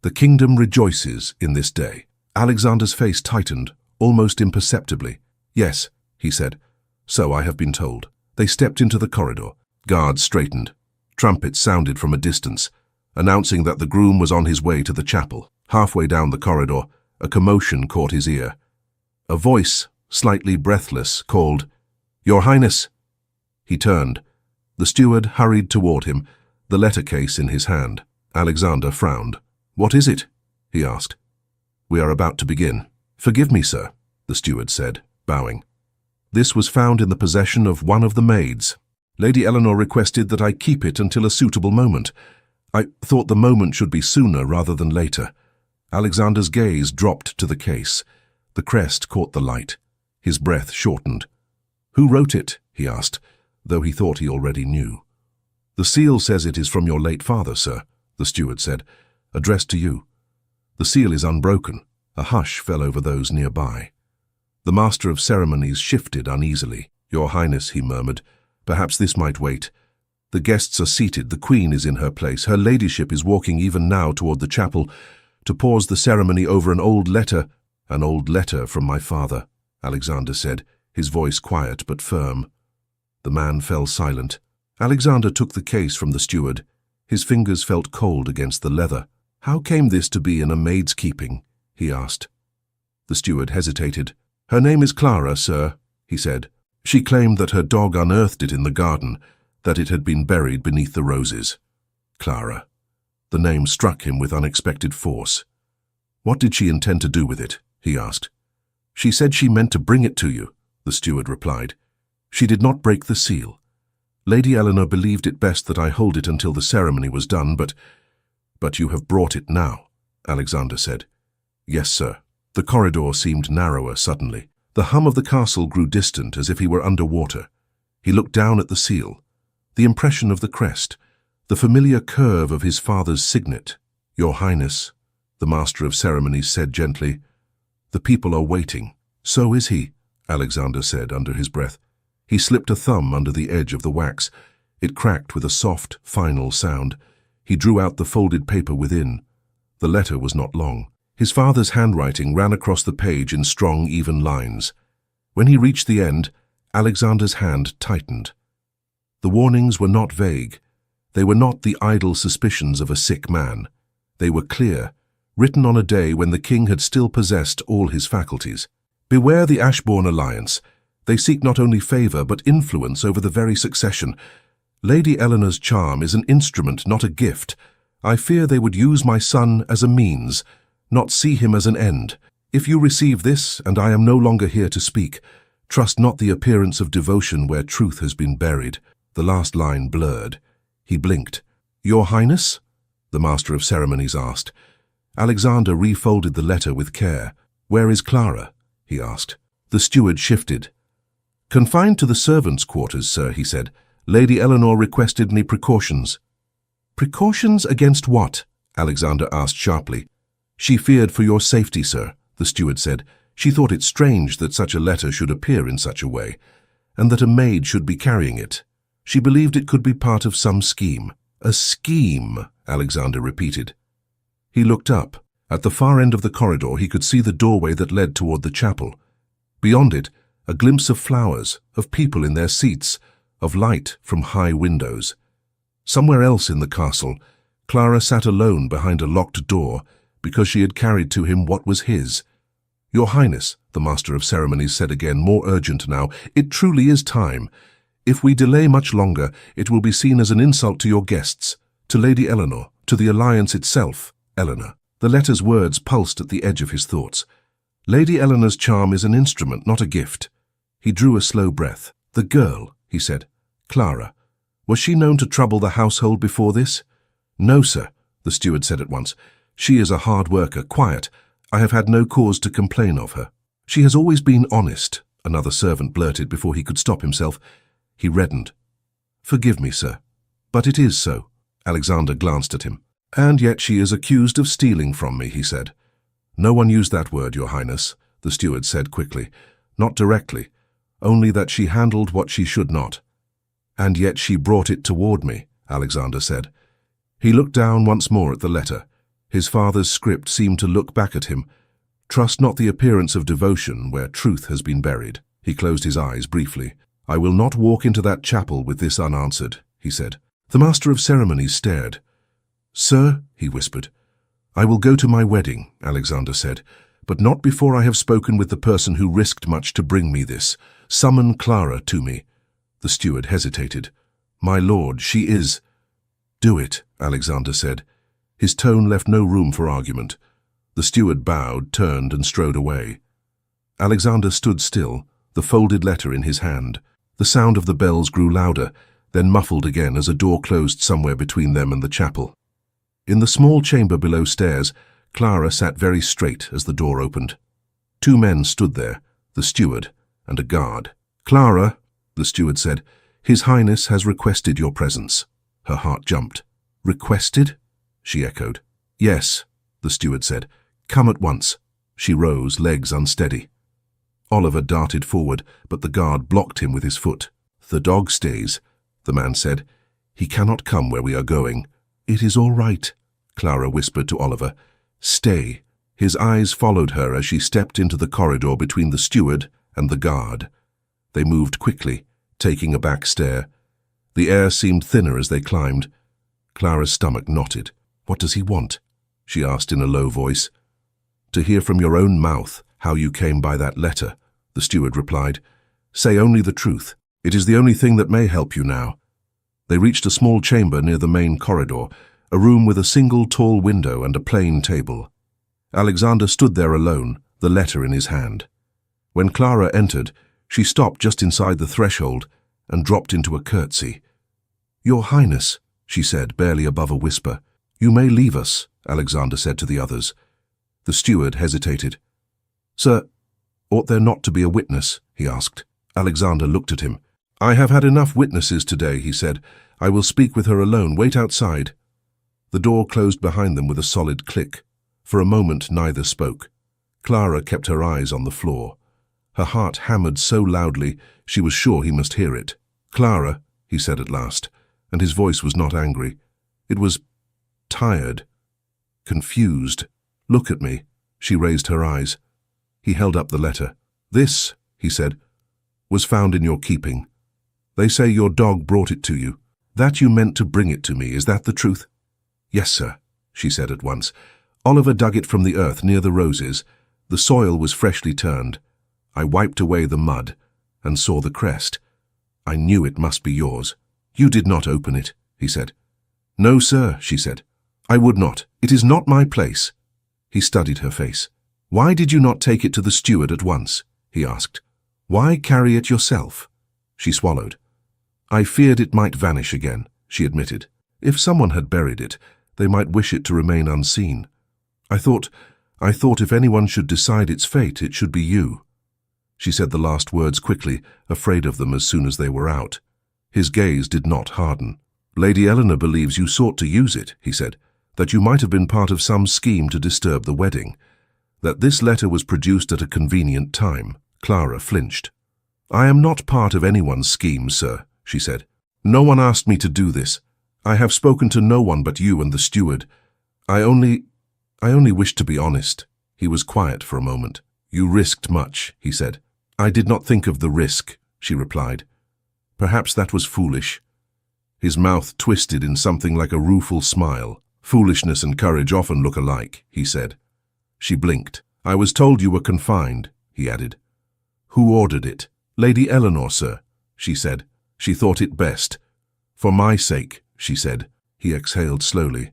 Speaker 1: "The kingdom rejoices in this day." Alexander's face tightened, almost imperceptibly. "Yes," he said. "So I have been told." They stepped into the corridor. Guards straightened. Trumpets sounded from a distance, announcing that the groom was on his way to the chapel. Halfway down the corridor, a commotion caught his ear. A voice, slightly breathless, called, "Your Highness!" He turned. The steward hurried toward him, the letter case in his hand. Alexander frowned. "What is it?" he asked. "We are about to begin." "Forgive me, sir," the steward said, bowing. "This was found in the possession of one of the maids. Lady Eleanor requested that I keep it until a suitable moment. I thought the moment should be sooner rather than later." Alexander's gaze dropped to the case. The crest caught the light. His breath shortened. "Who wrote it?" he asked, though he thought he already knew. "The seal says it is from your late father, sir," the steward said, "addressed to you. The seal is unbroken." A hush fell over those nearby. The Master of Ceremonies shifted uneasily. "Your Highness," he murmured, "perhaps this might wait. The guests are seated, the Queen is in her place, her ladyship is walking even now toward the chapel to pause the ceremony over an old letter." "An old letter from my father," Alexander said, his voice quiet but firm. The man fell silent. Alexander took the case from the steward. His fingers felt cold against the leather. "How came this to be in a maid's keeping?" he asked. The steward hesitated. "Her name is Clara, sir," he said. "She claimed that her dog unearthed it in the garden, that it had been buried beneath the roses." Clara. The name struck him with unexpected force. "What did she intend to do with it?" he asked. "She said she meant to bring it to you," the steward replied. "She did not break the seal. Lady Eleanor believed it best that I hold it until the ceremony was done, but you have brought it now," Alexander said. "Yes, sir." The corridor seemed narrower suddenly. The hum of the castle grew distant as if he were underwater. He looked down at the seal, the impression of the crest, the familiar curve of his father's signet. "Your Highness," the Master of Ceremonies said gently, "the people are waiting." "So is he," Alexander said under his breath. He slipped a thumb under the edge of the wax. It cracked with a soft, final sound. He drew out the folded paper within. The letter was not long. His father's handwriting ran across the page in strong, even lines. When he reached the end, Alexander's hand tightened. The warnings were not vague. They were not the idle suspicions of a sick man. They were clear, written on a day when the king had still possessed all his faculties. "Beware the Ashbourne alliance. They seek not only favor but influence over the very succession. Lady Eleanor's charm is an instrument, not a gift. I fear they would use my son as a means, not see him as an end. If you receive this, and I am no longer here to speak, trust not the appearance of devotion where truth has been buried." The last line blurred. He blinked. "Your Highness?" the Master of Ceremonies asked. Alexander refolded the letter with care. "Where is Clara?" he asked. The steward shifted. "Confined to the servants' quarters, sir," he said. "Lady Eleanor requested me precautions." "Precautions against what?" Alexander asked sharply. "She feared for your safety, sir," the steward said. "She thought it strange that such a letter should appear in such a way, and that a maid should be carrying it. She believed it could be part of some scheme." "A scheme," Alexander repeated. He looked up. At the far end of the corridor he could see the doorway that led toward the chapel. Beyond it, a glimpse of flowers, of people in their seats, of light from high windows. Somewhere else in the castle, Clara sat alone behind a locked door because she had carried to him what was his. "Your Highness," the Master of Ceremonies said again, more urgent now, "it truly is time. If we delay much longer, it will be seen as an insult to your guests, to Lady Eleanor, to the alliance itself." Eleanor. The letter's words pulsed at the edge of his thoughts. "Lady Eleanor's charm is an instrument, not a gift." He drew a slow breath. "The girl," he said. "Clara. Was she known to trouble the household before this?" "No, sir," the steward said at once. "She is a hard worker, quiet. I have had no cause to complain of her." "She has always been honest," another servant blurted before he could stop himself. He reddened. "Forgive me, sir, but it is so." Alexander glanced at him. "And yet she is accused of stealing from me," he said. "No one used that word, Your Highness," the steward said quickly. "Not directly. only that she handled what she should not. And yet she brought it toward me, Alexander said. He looked down once more at the letter. His father's script seemed to look back at him. Trust not the appearance of devotion where truth has been buried. He closed his eyes briefly. I will not walk into that chapel with this unanswered, he said. The master of ceremonies stared. Sir, he whispered. I will go to my wedding, Alexander said, but not before I have spoken with the person who risked much to bring me this. Summon Clara to me. The steward hesitated. My lord, she is— Do it, Alexander said. His tone left no room for argument. The steward bowed, turned, and strode away. Alexander stood still, the folded letter in his hand. The sound of the bells grew louder, then muffled again as a door closed somewhere between them and the chapel. In the small chamber below stairs, Clara sat very straight as the door opened. Two men stood there, the steward and a guard. Clara, the steward said, His Highness has requested your presence. Her heart jumped. Requested? She echoed. Yes, the steward said. Come at once. She rose, legs unsteady. Oliver darted forward, but the guard blocked him with his foot. The dog stays, the man said. He cannot come where we are going. It is all right, Clara whispered to Oliver. Stay. His eyes followed her as she stepped into the corridor between the steward and the guard. They moved quickly, taking a back stair. The air seemed thinner as they climbed. Clara's stomach knotted. What does he want? She asked in a low voice. To hear from your own mouth how you came by that letter, the steward replied. Say only the truth. It is the only thing that may help you now. They reached a small chamber near the main corridor, a room with a single tall window and a plain table. Alexander stood there alone, the letter in his hand. When Clara entered, she stopped just inside the threshold and dropped into a curtsy. Your Highness, she said, barely above a whisper. You may leave us, Alexander said to the others. The steward hesitated. Sir, ought there not to be a witness? He asked. Alexander looked at him. I have had enough witnesses today, he said. I will speak with her alone. Wait outside. The door closed behind them with a solid click. For a moment neither spoke. Clara kept her eyes on the floor. Her heart hammered so loudly she was sure he must hear it. Clara, he said at last, and his voice was not angry. It was tired, confused. Look at me. She raised her eyes. He held up the letter. This, he said, was found in your keeping. They say your dog brought it to you. That you meant to bring it to me, is that the truth? Yes, sir, she said at once. Oliver dug it from the earth near the roses. The soil was freshly turned. I wiped away the mud and saw the crest. I knew it must be yours. You did not open it, he said. No, sir, she said. I would not. It is not my place. He studied her face. Why did you not take it to the steward at once? He asked. Why carry it yourself? She swallowed. I feared it might vanish again, she admitted. If someone had buried it, they might wish it to remain unseen. I thought if anyone should decide its fate, it should be you. She said the last words quickly, afraid of them as soon as they were out. His gaze did not harden. Lady Eleanor believes you sought to use it, he said, that you might have been part of some scheme to disturb the wedding, that this letter was produced at a convenient time. Clara flinched. I am not part of anyone's scheme, sir, she said. No one asked me to do this. I have spoken to no one but you and the steward. I only wished to be honest. He was quiet for a moment. You risked much, he said. I did not think of the risk, she replied. Perhaps that was foolish. His mouth twisted in something like a rueful smile. Foolishness and courage often look alike, he said. She blinked. I was told you were confined, he added. Who ordered it? Lady Eleanor, sir, she said. She thought it best. For my sake, she said. He exhaled slowly.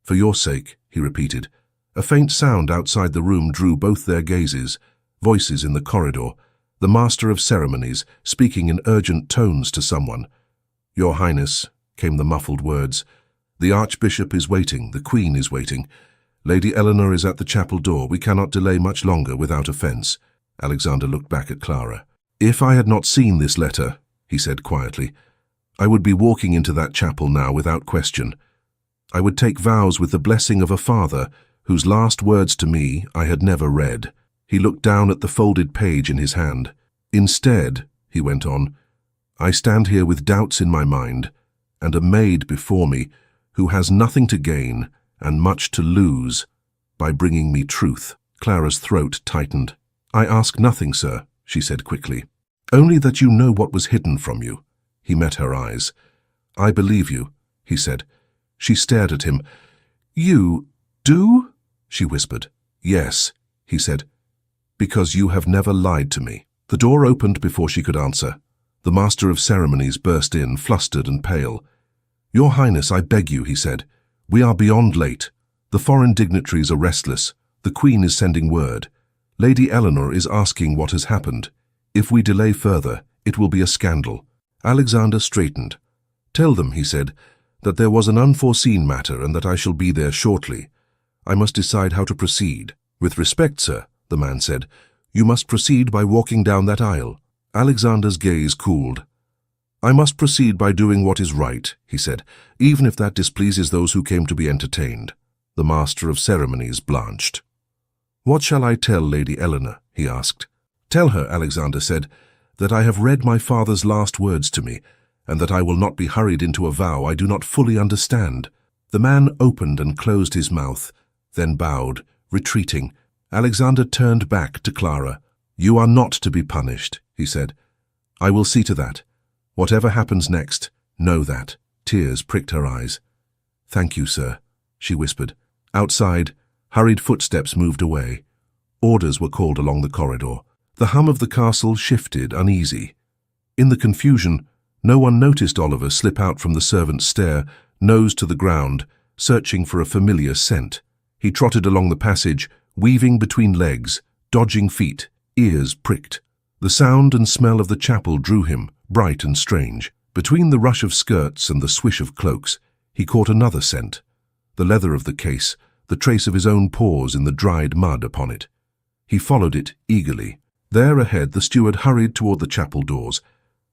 Speaker 1: For your sake, he repeated. A faint sound outside the room drew both their gazes. Voices in the corridor. The master of ceremonies, speaking in urgent tones to someone. Your Highness, came the muffled words. The Archbishop is waiting. The Queen is waiting. Lady Eleanor is at the chapel door. We cannot delay much longer without offence. Alexander looked back at Clara. If I had not seen this letter, he said quietly, I would be walking into that chapel now without question. I would take vows with the blessing of a father whose last words to me I had never read. He looked down at the folded page in his hand. Instead, he went on, I stand here with doubts in my mind and a maid before me who has nothing to gain and much to lose by bringing me truth. Clara's throat tightened. I ask nothing, sir, she said quickly. Only that you know what was hidden from you. He met her eyes. I believe you, he said. She stared at him. You do? She whispered. Yes, he said, because you have never lied to me. The door opened before she could answer. The master of ceremonies burst in, flustered and pale. Your Highness, I beg you, he said. We are beyond late. The foreign dignitaries are restless. The Queen is sending word. Lady Eleanor is asking what has happened. If we delay further, it will be a scandal. Alexander straightened. Tell them, he said, that there was an unforeseen matter and that I shall be there shortly. I must decide how to proceed. With respect, sir, the man said, you must proceed by walking down that aisle. Alexander's gaze cooled. I must proceed by doing what is right, he said, even if that displeases those who came to be entertained. The master of ceremonies blanched. What shall I tell Lady Eleanor? He asked. Tell her, Alexander said, that I have read my father's last words to me, and that I will not be hurried into a vow I do not fully understand. The man opened and closed his mouth, then bowed, retreating. Alexander turned back to Clara. You are not to be punished, he said. I will see to that. Whatever happens next, know that. Tears pricked her eyes. Thank you, sir, she whispered. Outside, hurried footsteps moved away. Orders were called along the corridor. The hum of the castle shifted, uneasy. In the confusion, no one noticed Oliver slip out from the servant's stair, nose to the ground, searching for a familiar scent. He trotted along the passage, weaving between legs, dodging feet, ears pricked. The sound and smell of the chapel drew him, bright and strange. Between the rush of skirts and the swish of cloaks, he caught another scent. The leather of the case, the trace of his own paws in the dried mud upon it. He followed it eagerly. There ahead the steward hurried toward the chapel doors,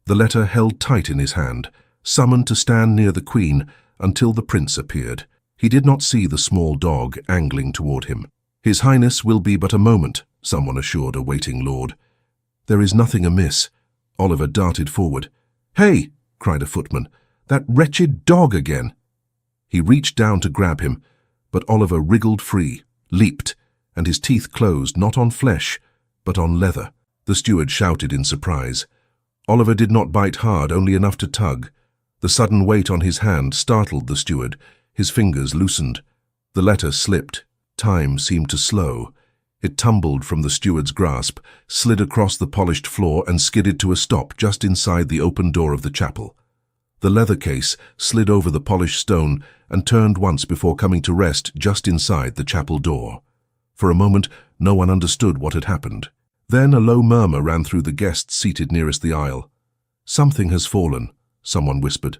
Speaker 1: the letter held tight in his hand, summoned to stand near the Queen until the prince appeared. He did not see the small dog angling toward him. His Highness will be but a moment, someone assured a waiting lord. There is nothing amiss. Oliver darted forward. Hey, cried a footman, that wretched dog again. He reached down to grab him, but Oliver wriggled free, leaped, and his teeth closed not on flesh, but on leather. The steward shouted in surprise. Oliver did not bite hard, only enough to tug. The sudden weight on his hand startled the steward. His fingers loosened. The letter slipped. Time seemed to slow. It tumbled from the steward's grasp, slid across the polished floor and skidded to a stop just inside the open door of the chapel. The leather case slid over the polished stone and turned once before coming to rest just inside the chapel door. For a moment, no one understood what had happened. Then a low murmur ran through the guests seated nearest the aisle. Something has fallen, someone whispered.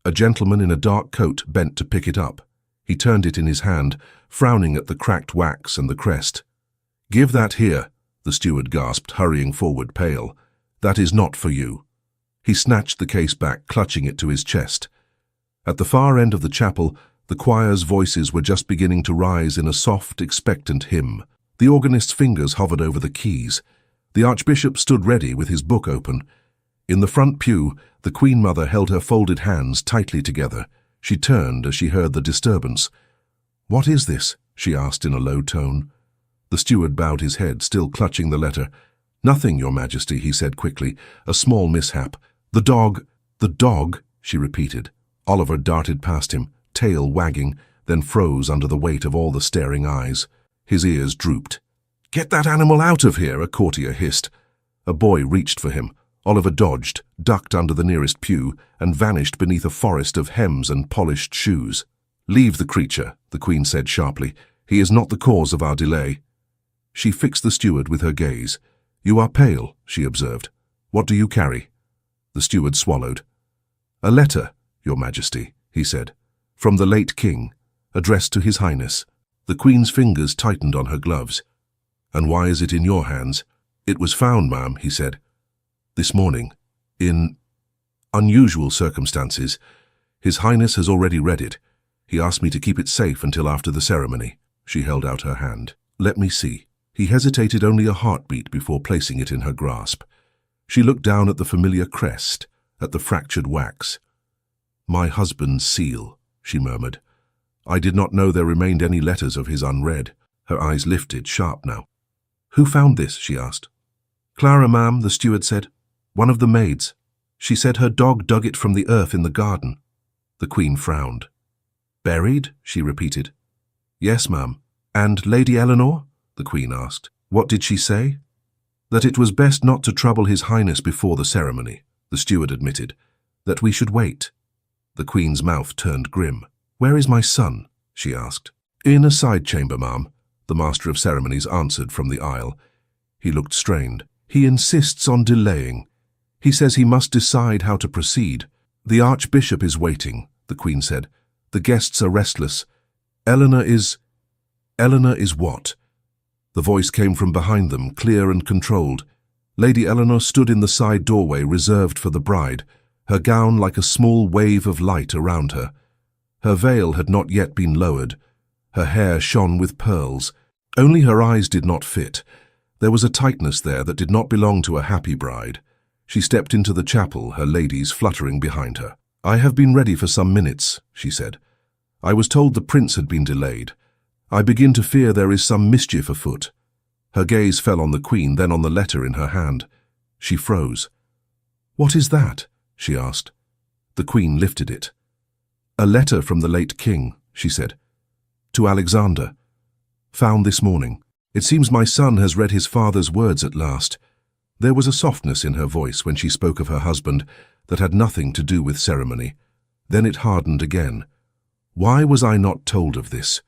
Speaker 1: A gentleman in a dark coat bent to pick it up. He turned it in his hand, frowning at the cracked wax and the crest. Give that here, the steward gasped, hurrying forward, pale. That is not for you. He snatched the case back, clutching it to his chest. At the far end of the chapel, the choir's voices were just beginning to rise in a soft, expectant hymn. The organist's fingers hovered over the keys. The archbishop stood ready with his book open. In the front pew, the Queen Mother held her folded hands tightly together. She turned as she heard the disturbance. What is this? She asked in a low tone. The steward bowed his head, still clutching the letter. Nothing, Your Majesty, he said quickly. A small mishap. The dog, she repeated. Oliver darted past him, tail wagging, then froze under the weight of all the staring eyes. His ears drooped. Get that animal out of here, a courtier hissed. A boy reached for him. Oliver dodged, ducked under the nearest pew, and vanished beneath a forest of hems and polished shoes. Leave the creature, the Queen said sharply. He is not the cause of our delay. She fixed the steward with her gaze. You are pale, she observed. What do you carry? The steward swallowed. A letter, Your Majesty, he said, from the late king, addressed to His Highness. The Queen's fingers tightened on her gloves. And why is it in your hands? It was found, ma'am, he said. This morning, in unusual circumstances. His Highness has already read it. He asked me to keep it safe until after the ceremony. She held out her hand. Let me see. He hesitated only a heartbeat before placing it in her grasp. She looked down at the familiar crest, at the fractured wax. "My husband's seal," she murmured. "I did not know there remained any letters of his unread." Her eyes lifted, sharp now. "Who found this?" she asked. "Clara, ma'am," the steward said. "One of the maids. She said her dog dug it from the earth in the garden." The Queen frowned. "Buried?" she repeated. "Yes, ma'am." "And Lady Eleanor?" the Queen asked. "What did she say?" "That it was best not to trouble His Highness before the ceremony," the steward admitted. "That we should wait." The Queen's mouth turned grim. "Where is my son?" she asked. "In a side chamber, ma'am," the Master of Ceremonies answered from the aisle. He looked strained. "He insists on delaying. He says he must decide how to proceed." "The Archbishop is waiting," the Queen said. "The guests are restless. Eleanor is what?" The voice came from behind them, clear and controlled. Lady Eleanor stood in the side doorway reserved for the bride, her gown like a small wave of light around her. Her veil had not yet been lowered. Her hair shone with pearls. Only her eyes did not fit. There was a tightness there that did not belong to a happy bride. She stepped into the chapel, her ladies fluttering behind her. "I have been ready for some minutes," she said. "I was told the prince had been delayed. I begin to fear there is some mischief afoot." Her gaze fell on the Queen, then on the letter in her hand. She froze. "What is that?" she asked. The Queen lifted it. "A letter from the late king," she said. "To Alexander. Found this morning. It seems my son has read his father's words at last." There was a softness in her voice when she spoke of her husband that had nothing to do with ceremony. Then it hardened again. "Why was I not told of this?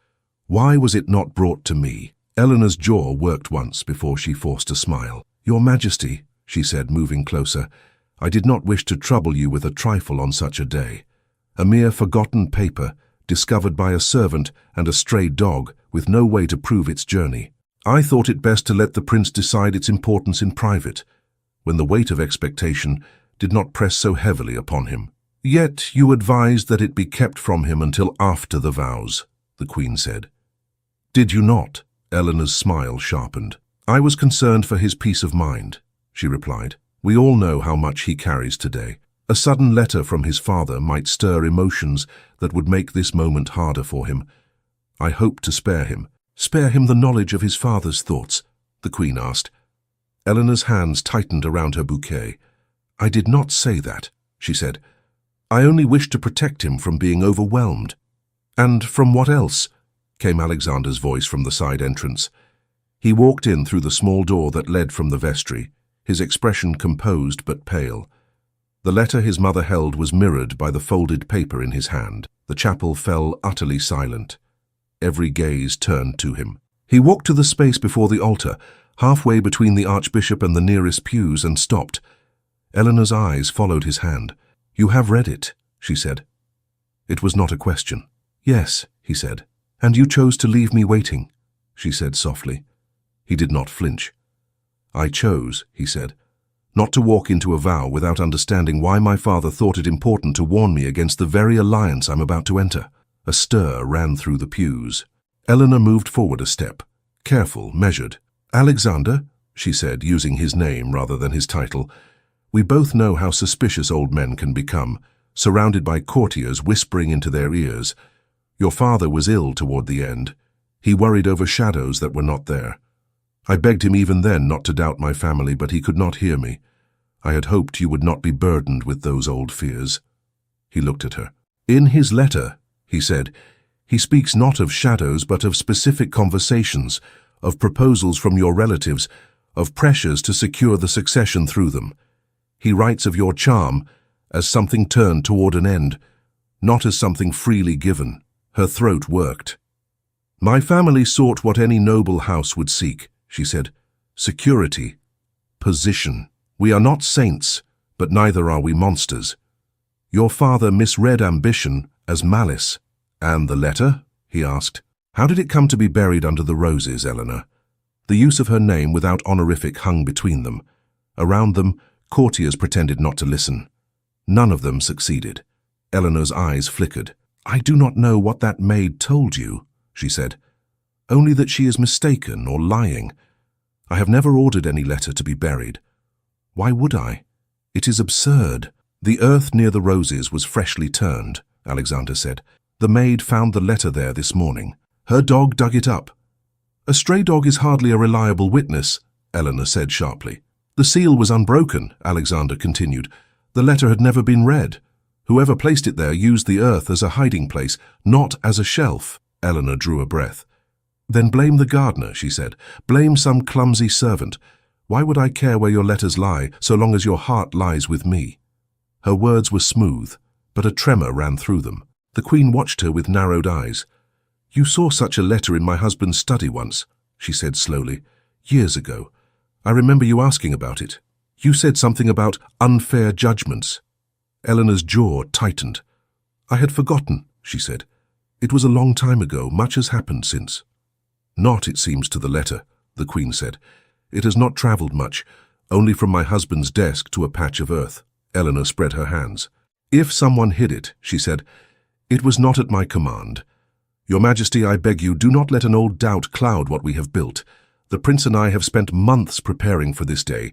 Speaker 1: Why was it not brought to me?" Eleanor's jaw worked once before she forced a smile. "Your Majesty," she said, moving closer, "I did not wish to trouble you with a trifle on such a day. A mere forgotten paper, discovered by a servant and a stray dog, with no way to prove its journey. I thought it best to let the prince decide its importance in private, when the weight of expectation did not press so heavily upon him." "Yet you advised that it be kept from him until after the vows," the Queen said. "Did you not?" Eleanor's smile sharpened. "I was concerned for his peace of mind," she replied. "We all know how much he carries today. A sudden letter from his father might stir emotions that would make this moment harder for him. I hope to spare him." "Spare him the knowledge of his father's thoughts?" the Queen asked. Eleanor's hands tightened around her bouquet. "I did not say that," she said. "I only wished to protect him from being overwhelmed." "And from what else?" came Alexander's voice from the side entrance. He walked in through the small door that led from the vestry, his expression composed but pale. The letter his mother held was mirrored by the folded paper in his hand. The chapel fell utterly silent. Every gaze turned to him. He walked to the space before the altar, halfway between the Archbishop and the nearest pews, and stopped. Eleanor's eyes followed his hand. "You have read it," she said. It was not a question. "Yes," he said. "And you chose to leave me waiting," she said softly. He did not flinch. "I chose," he said, "not to walk into a vow without understanding why my father thought it important to warn me against the very alliance I'm about to enter." A stir ran through the pews. Eleanor moved forward a step, careful, measured. "Alexander," she said, using his name rather than his title, "we both know how suspicious old men can become, surrounded by courtiers whispering into their ears. Your father was ill toward the end. He worried over shadows that were not there. I begged him even then not to doubt my family, but he could not hear me. I had hoped you would not be burdened with those old fears." He looked at her. "In his letter," he said, "he speaks not of shadows but of specific conversations, of proposals from your relatives, of pressures to secure the succession through them. He writes of your charm as something turned toward an end, not as something freely given." Her throat worked. "My family sought what any noble house would seek," she said. "Security, position. We are not saints, but neither are we monsters. Your father misread ambition as malice." "And the letter?" he asked. "How did it come to be buried under the roses, Eleanor?" The use of her name without honorific hung between them. Around them, courtiers pretended not to listen. None of them succeeded. Eleanor's eyes flickered. "I do not know what that maid told you," she said. "Only that she is mistaken or lying. I have never ordered any letter to be buried." Why would I? It is absurd. The earth near the roses was freshly turned, Alexander said. The maid found the letter there this morning. Her dog dug it up. A stray dog is hardly a reliable witness, Eleanor said sharply. The seal was unbroken, Alexander continued. The letter had never been read. Whoever placed it there used the earth as a hiding place, not as a shelf. Eleanor drew a breath. Then blame the gardener, she said. Blame some clumsy servant. Why would I care where your letters lie, so long as your heart lies with me? Her words were smooth, but a tremor ran through them. The Queen watched her with narrowed eyes. You saw such a letter in my husband's study once, she said slowly. Years ago. I remember you asking about it. You said something about unfair judgments. Eleanor's jaw tightened. I had forgotten, she said. It was a long time ago. Much has happened since. Not, it seems, to the letter, the Queen said. It has not travelled much, only from my husband's desk to a patch of earth. Eleanor spread her hands. If someone hid it, she said, it was not at my command. Your Majesty, I beg you, do not let an old doubt cloud what we have built. The Prince and I have spent months preparing for this day.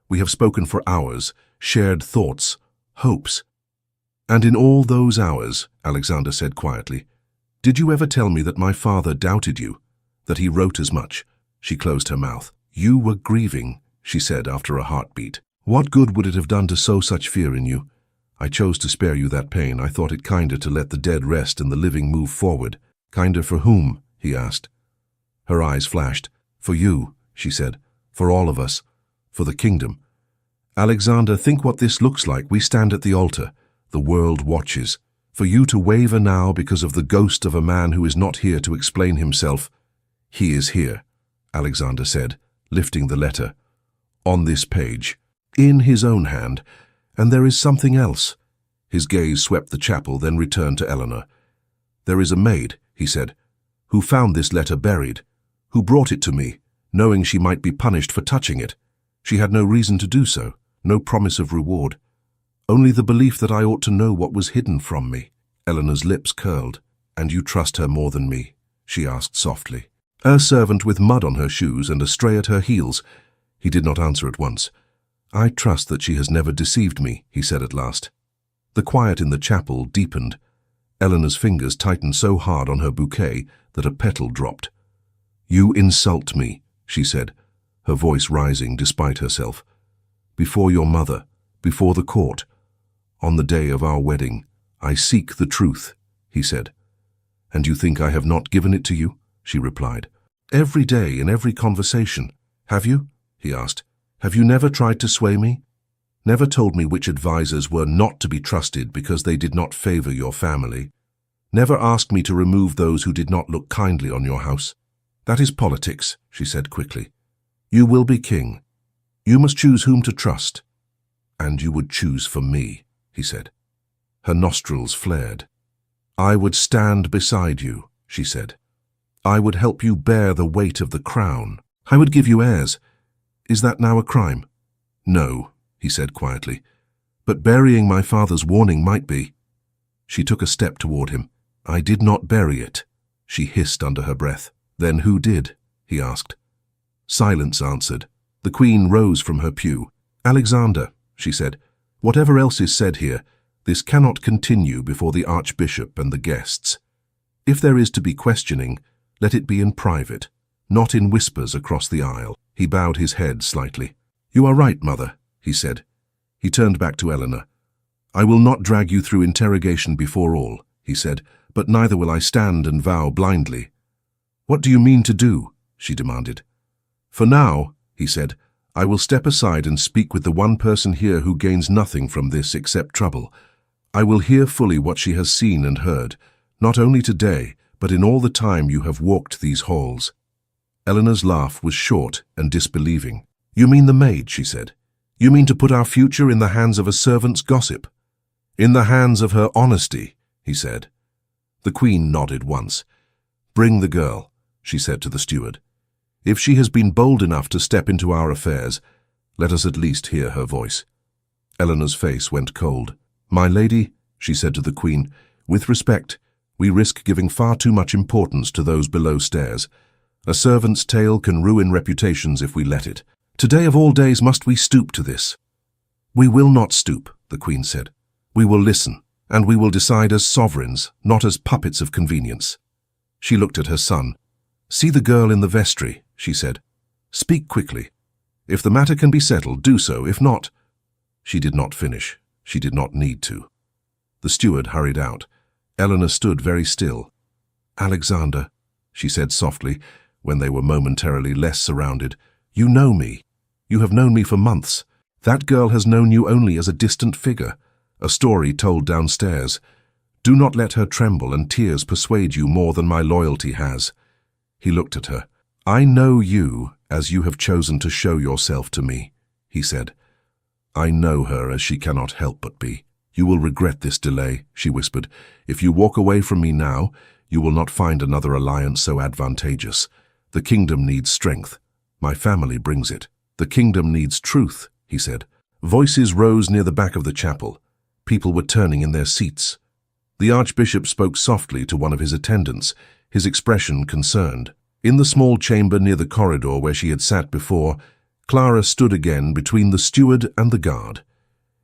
Speaker 1: We have spoken for hours, shared thoughts, hopes. And in all those hours, Alexander said quietly, did you ever tell me that my father doubted you, that he wrote as much? She closed her mouth. You were grieving, she said after a heartbeat. What good would it have done to sow such fear in you? I chose to spare you that pain. I thought it kinder to let the dead rest and the living move forward. Kinder for whom? He asked. Her eyes flashed. For you, she said. For all of us. For the kingdom. Alexander, think what this looks like. We stand at the altar. The world watches. For you to waver now because of the ghost of a man who is not here to explain himself. He is here, Alexander said, lifting the letter. On this page. In his own hand. And there is something else. His gaze swept the chapel, then returned to Eleanor. There is a maid, he said, who found this letter buried, who brought it to me, knowing she might be punished for touching it. She had no reason to do so, no promise of reward. Only the belief that I ought to know what was hidden from me. Eleanor's lips curled. And you trust her more than me? She asked softly. A servant with mud on her shoes and a stray at her heels. He did not answer at once. I trust that she has never deceived me, he said at last. The quiet in the chapel deepened. Eleanor's fingers tightened so hard on her bouquet that a petal dropped. You insult me, she said, her voice rising despite herself. Before your mother, before the court, on the day of our wedding, I seek the truth, he said. And you think I have not given it to you? She replied. Every day in every conversation. Have you? He asked. Have you never tried to sway me? Never told me which advisers were not to be trusted because they did not favor your family? Never asked me to remove those who did not look kindly on your house? That is politics, she said quickly. You will be king. You must choose whom to trust. And you would choose for me, he said. Her nostrils flared. I would stand beside you, she said. I would help you bear the weight of the crown. I would give you heirs. Is that now a crime? No, he said quietly. But burying my father's warning might be. She took a step toward him. I did not bury it, she hissed under her breath. Then who did? He asked. Silence answered. The Queen rose from her pew. Alexander, she said, whatever else is said here, this cannot continue before the Archbishop and the guests. If there is to be questioning, let it be in private, not in whispers across the aisle. He bowed his head slightly. You are right, Mother, he said. He turned back to Eleanor. I will not drag you through interrogation before all, he said, but neither will I stand and vow blindly. What do you mean to do? She demanded. For now, he said, I will step aside and speak with the one person here who gains nothing from this except trouble. I will hear fully what she has seen and heard, not only today, but in all the time you have walked these halls. Eleanor's laugh was short and disbelieving. You mean the maid, she said. You mean to put our future in the hands of a servant's gossip? In the hands of her honesty, he said. The Queen nodded once. Bring the girl, she said to the steward. If she has been bold enough to step into our affairs, let us at least hear her voice. Eleanor's face went cold. My lady, she said to the Queen, with respect, we risk giving far too much importance to those below stairs. A servant's tale can ruin reputations if we let it. Today of all days must we stoop to this. "We will not stoop," the Queen said. "We will listen, and we will decide as sovereigns, not as puppets of convenience." She looked at her son. "See the girl in the vestry," she said. "Speak quickly. If the matter can be settled, do so. If not—" She did not finish. She did not need to. The steward hurried out. Eleanor stood very still. "Alexander," she said softly, when they were momentarily less surrounded, "you know me. You have known me for months. That girl has known you only as a distant figure, a story told downstairs. Do not let her tremble and tears persuade you more than my loyalty has." He looked at her. "I know you as you have chosen to show yourself to me," he said. "I know her as she cannot help but be. You will regret this delay," she whispered. "If you walk away from me now, you will not find another alliance so advantageous. The kingdom needs strength. My family brings it. The kingdom needs truth," he said. Voices rose near the back of the chapel. People were turning in their seats. The archbishop spoke softly to one of his attendants, his expression concerned. In the small chamber near the corridor where she had sat before, Clara stood again between the steward and the guard.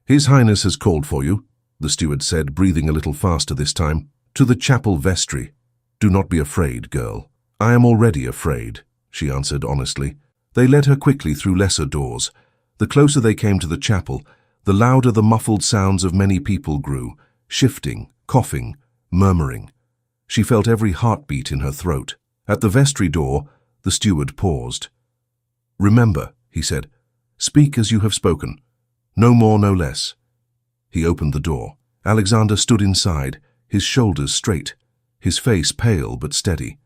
Speaker 1: "His Highness has called for you," the steward said, breathing a little faster this time. "To the chapel vestry. Do not be afraid, girl." "I am already afraid," she answered honestly. They led her quickly through lesser doors. The closer they came to the chapel, the louder the muffled sounds of many people grew, shifting, coughing, murmuring. She felt every heartbeat in her throat. At the vestry door, the steward paused. "Remember," he said, "speak as you have spoken. No more, no less." He opened the door. Alexander stood inside, his shoulders straight, his face pale but steady.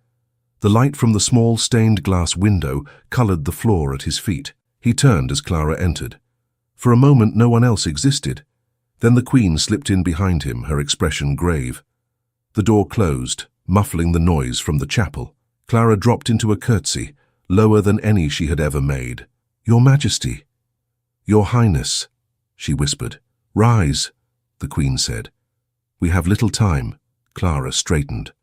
Speaker 1: The light from the small stained glass window colored the floor at his feet. He turned as Clara entered. For a moment no one else existed. Then the Queen slipped in behind him, her expression grave. The door closed, muffling the noise from the chapel. Clara dropped into a curtsy, lower than any she had ever made. "Your Majesty." "Your Highness," she whispered. "Rise," the Queen said. "We have little time." Clara straightened.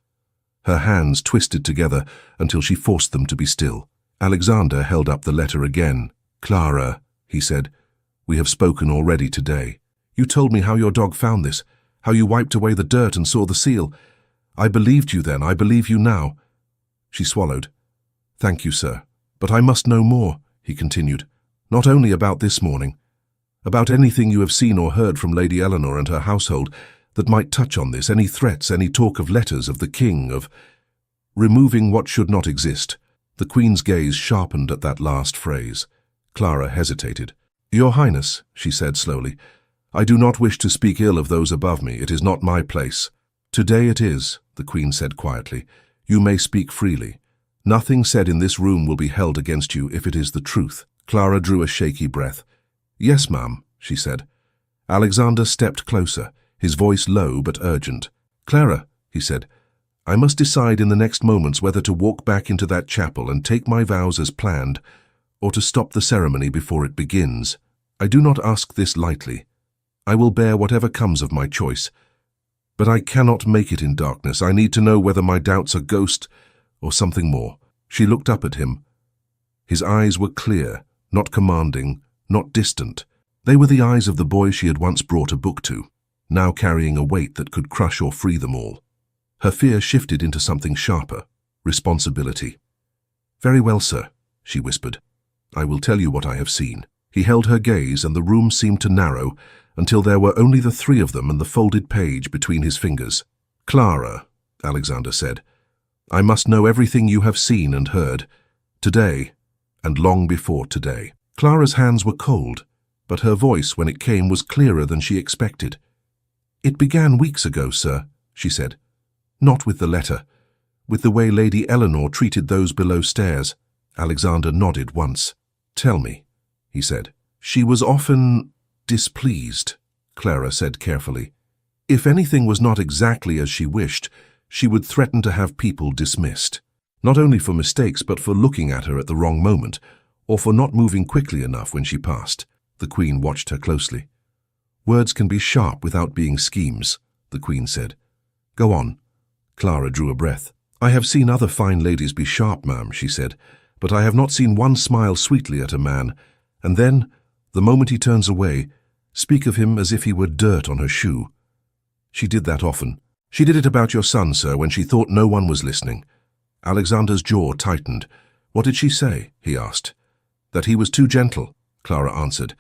Speaker 1: Her hands twisted together until she forced them to be still. Alexander held up the letter again. "Clara," he said, "we have spoken already today. You told me how your dog found this, how you wiped away the dirt and saw the seal. I believed you then, I believe you now." She swallowed. "Thank you, sir. But I must know more," he continued. "Not only about this morning. About anything you have seen or heard from Lady Eleanor and her household that might touch on this, any threats, any talk of letters, of the king, of removing what should not exist." The Queen's gaze sharpened at that last phrase. Clara hesitated. "Your Highness," she said slowly, "I do not wish to speak ill of those above me. It is not my place." "Today it is," the Queen said quietly. "You may speak freely. Nothing said in this room will be held against you if it is the truth." Clara drew a shaky breath. "Yes, ma'am," she said. Alexander stepped closer, his voice low but urgent. "Clara," he said, "I must decide in the next moments whether to walk back into that chapel and take my vows as planned, or to stop the ceremony before it begins. I do not ask this lightly. I will bear whatever comes of my choice. But I cannot make it in darkness. I need to know whether my doubts are ghost or something more." She looked up at him. His eyes were clear, not commanding, not distant. They were the eyes of the boy she had once brought a book to, now carrying a weight that could crush or free them all. Her fear shifted into something sharper, responsibility. "Very well, sir," she whispered. "I will tell you what I have seen." He held her gaze, and the room seemed to narrow until there were only the three of them and the folded page between his fingers. "Clara," Alexander said, "I must know everything you have seen and heard, today and long before today." Clara's hands were cold, but her voice, when it came, was clearer than she expected. "It began weeks ago, sir," she said. "Not with the letter. With the way Lady Eleanor treated those below stairs." Alexander nodded once. "Tell me," he said. "She was often displeased," Clara said carefully. "If anything was not exactly as she wished, she would threaten to have people dismissed. Not only for mistakes, but for looking at her at the wrong moment, or for not moving quickly enough when she passed." The Queen watched her closely. "Words can be sharp without being schemes," the Queen said. "Go on." Clara drew a breath. "I have seen other fine ladies be sharp, ma'am," she said, "but I have not seen one smile sweetly at a man, and then, the moment he turns away, Speak of him as if he were dirt on her shoe. She did that often. She did it about your son, sir, when she thought no one was listening. Alexander's jaw tightened. What did she say? He asked. That he was too gentle, Clara answered.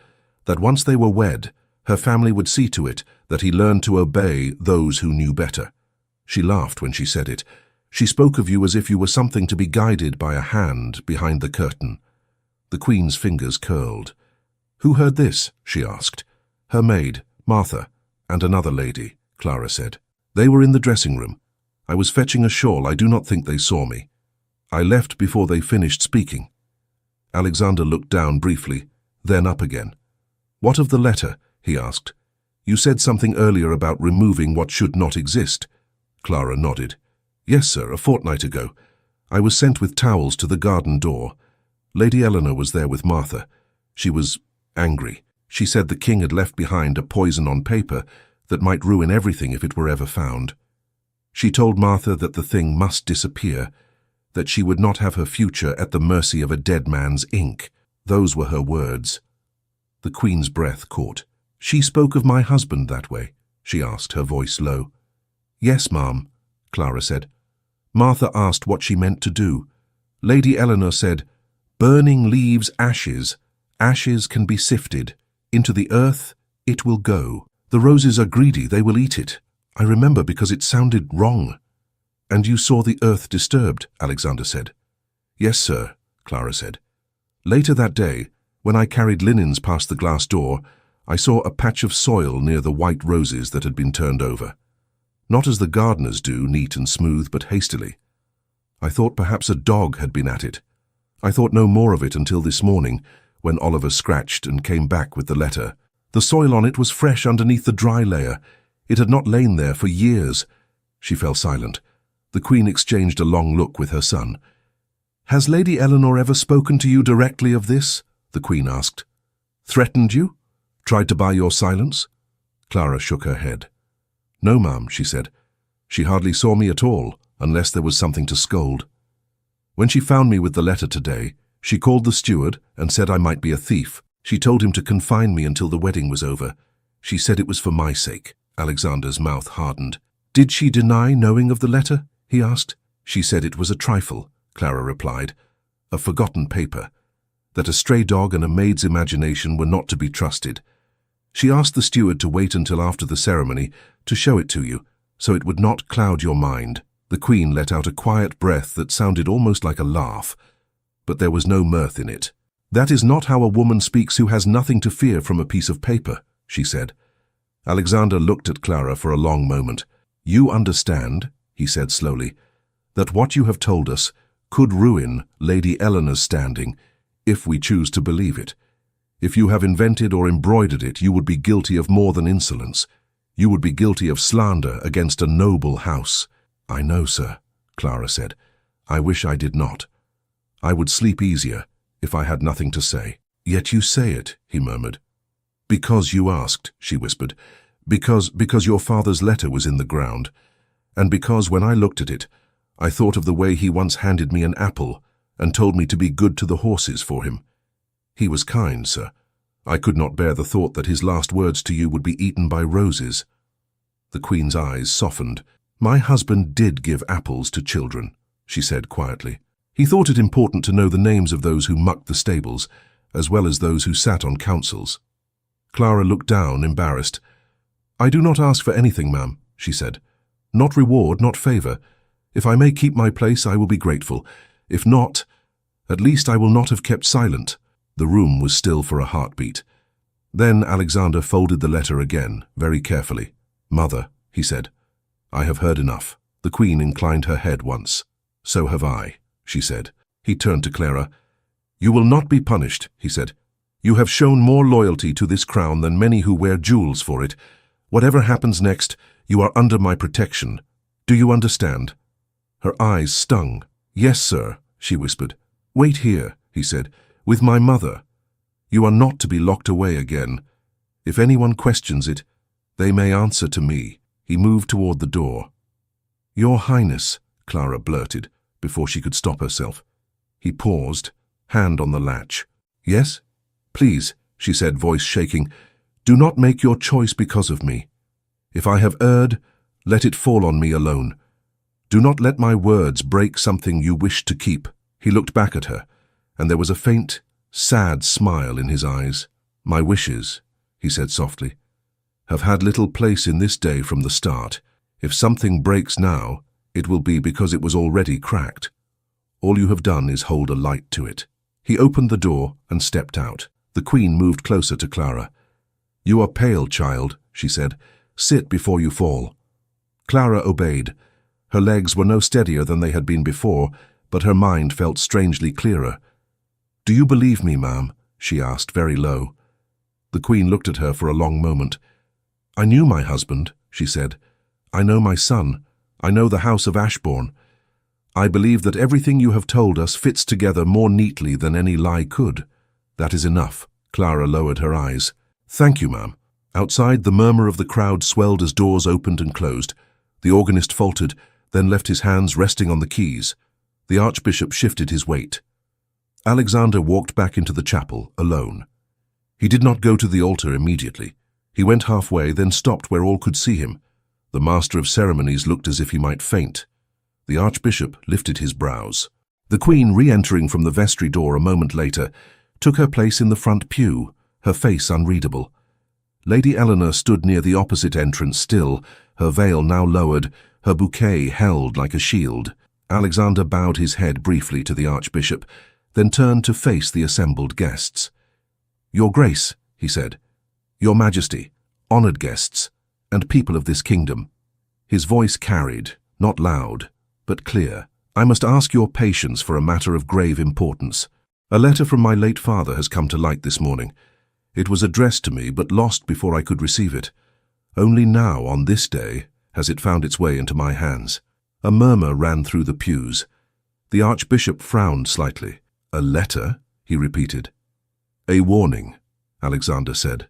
Speaker 1: That once they were wed, her family would see to it that he learned to obey those who knew better. She laughed when she said it. She spoke of you as if you were something to be guided by a hand behind the curtain. The Queen's fingers curled. Who heard this? She asked. Her maid, Martha, and another lady, Clara said. They were in the dressing room. I was fetching a shawl. I do not think they saw me. I left before they finished speaking. Alexander looked down briefly, then up again. What of the letter? He asked. You said something earlier about removing what should not exist. Clara nodded. Yes, sir, a fortnight ago. I was sent with towels to the garden door. Lady Eleanor was there with Martha. She was angry. She said the king had left behind a poison on paper that might ruin everything if it were ever found. She told Martha that the thing must disappear, that she would not have her future at the mercy of a dead man's ink. Those were her words. The Queen's breath caught. She spoke of my husband that way? She asked, her voice low. Yes, ma'am, Clara said. Martha asked what she meant to do. Lady Eleanor said, burning leaves ashes. Ashes can be sifted. Into the earth it will go. The roses are greedy, they will eat it. I remember because it sounded wrong. And you saw the earth disturbed, Alexander said. Yes, sir, Clara said. Later that day, when I carried linens past the glass door, I saw a patch of soil near the white roses that had been turned over. Not as the gardeners do, neat and smooth, but hastily. I thought perhaps a dog had been at it. I thought no more of it until this morning, when Oliver scratched and came back with the letter. The soil on it was fresh underneath the dry layer. It had not lain there for years. She fell silent. The Queen exchanged a long look with her son. Has Lady Eleanor ever spoken to you directly of this? The Queen asked. Threatened you? Tried to buy your silence? Clara shook her head. No, ma'am, she said. She hardly saw me at all, unless there was something to scold. When she found me with the letter today, she called the steward and said I might be a thief. She told him to confine me until the wedding was over. She said it was for my sake. Alexander's mouth hardened. Did she deny knowing of the letter? He asked. She said it was a trifle, Clara replied. A forgotten paper. That a stray dog and a maid's imagination were not to be trusted. She asked the steward to wait until after the ceremony to show it to you, so it would not cloud your mind. The Queen let out a quiet breath that sounded almost like a laugh, but there was no mirth in it. That is not how a woman speaks who has nothing to fear from a piece of paper, she said. Alexander looked at Clara for a long moment. You understand, he said slowly, that what you have told us could ruin Lady Eleanor's standing, if we choose to believe it. If you have invented or embroidered it, you would be guilty of more than insolence. You would be guilty of slander against a noble house. I know, sir, Clara said. I wish I did not. I would sleep easier if I had nothing to say. Yet you say it, he murmured. Because you asked, she whispered. Because your father's letter was in the ground. And because when I looked at it, I thought of the way he once handed me an apple and told me to be good to the horses for him. He was kind, sir. I could not bear the thought that his last words to you would be eaten by roses. The Queen's eyes softened. My husband did give apples to children, she said quietly. He thought it important to know the names of those who mucked the stables, as well as those who sat on councils. Clara looked down, embarrassed. I do not ask for anything, ma'am, she said. Not reward, not favour. If I may keep my place, I will be grateful. If not, at least I will not have kept silent. The room was still for a heartbeat. Then Alexander folded the letter again, very carefully. Mother, he said, I have heard enough. The Queen inclined her head once. So have I, she said. He turned to Clara. You will not be punished, he said. You have shown more loyalty to this crown than many who wear jewels for it. Whatever happens next, you are under my protection. Do you understand? Her eyes stung. Yes, sir, she whispered. Wait here, he said, with my mother. You are not to be locked away again. If anyone questions it, they may answer to me. He moved toward the door. Your Highness, Clara blurted, before she could stop herself. He paused, hand on the latch. Yes? Please, she said, voice shaking. Do not make your choice because of me. If I have erred, let it fall on me alone. Do not let my words break something you wish to keep." He looked back at her, and there was a faint, sad smile in his eyes. "My wishes," he said softly, "have had little place in this day from the start. If something breaks now, it will be because it was already cracked. All you have done is hold a light to it." He opened the door and stepped out. The Queen moved closer to Clara. "You are pale, child," she said. "Sit before you fall." Clara obeyed. Her legs were no steadier than they had been before, but her mind felt strangely clearer. "Do you believe me, ma'am?" she asked, very low. The Queen looked at her for a long moment. "I knew my husband," she said. "I know my son. I know the House of Ashbourne. I believe that everything you have told us fits together more neatly than any lie could. That is enough." Clara lowered her eyes. "Thank you, ma'am." Outside, the murmur of the crowd swelled as doors opened and closed. The organist faltered, then left his hands resting on the keys. The Archbishop shifted his weight. Alexander walked back into the chapel, alone. He did not go to the altar immediately. He went halfway, then stopped where all could see him. The Master of Ceremonies looked as if he might faint. The Archbishop lifted his brows. The Queen, re-entering from the vestry door a moment later, took her place in the front pew, her face unreadable. Lady Eleanor stood near the opposite entrance still, her veil now lowered, her bouquet held like a shield. Alexander bowed his head briefly to the Archbishop, then turned to face the assembled guests. "Your Grace," he said, "Your Majesty, honoured guests, and people of this kingdom." His voice carried, not loud, but clear. "I must ask your patience for a matter of grave importance. A letter from my late father has come to light this morning. It was addressed to me, but lost before I could receive it. Only now, on this day, has it found its way into my hands." A murmur ran through the pews. The Archbishop frowned slightly. "A letter?" he repeated. "A warning," Alexander said,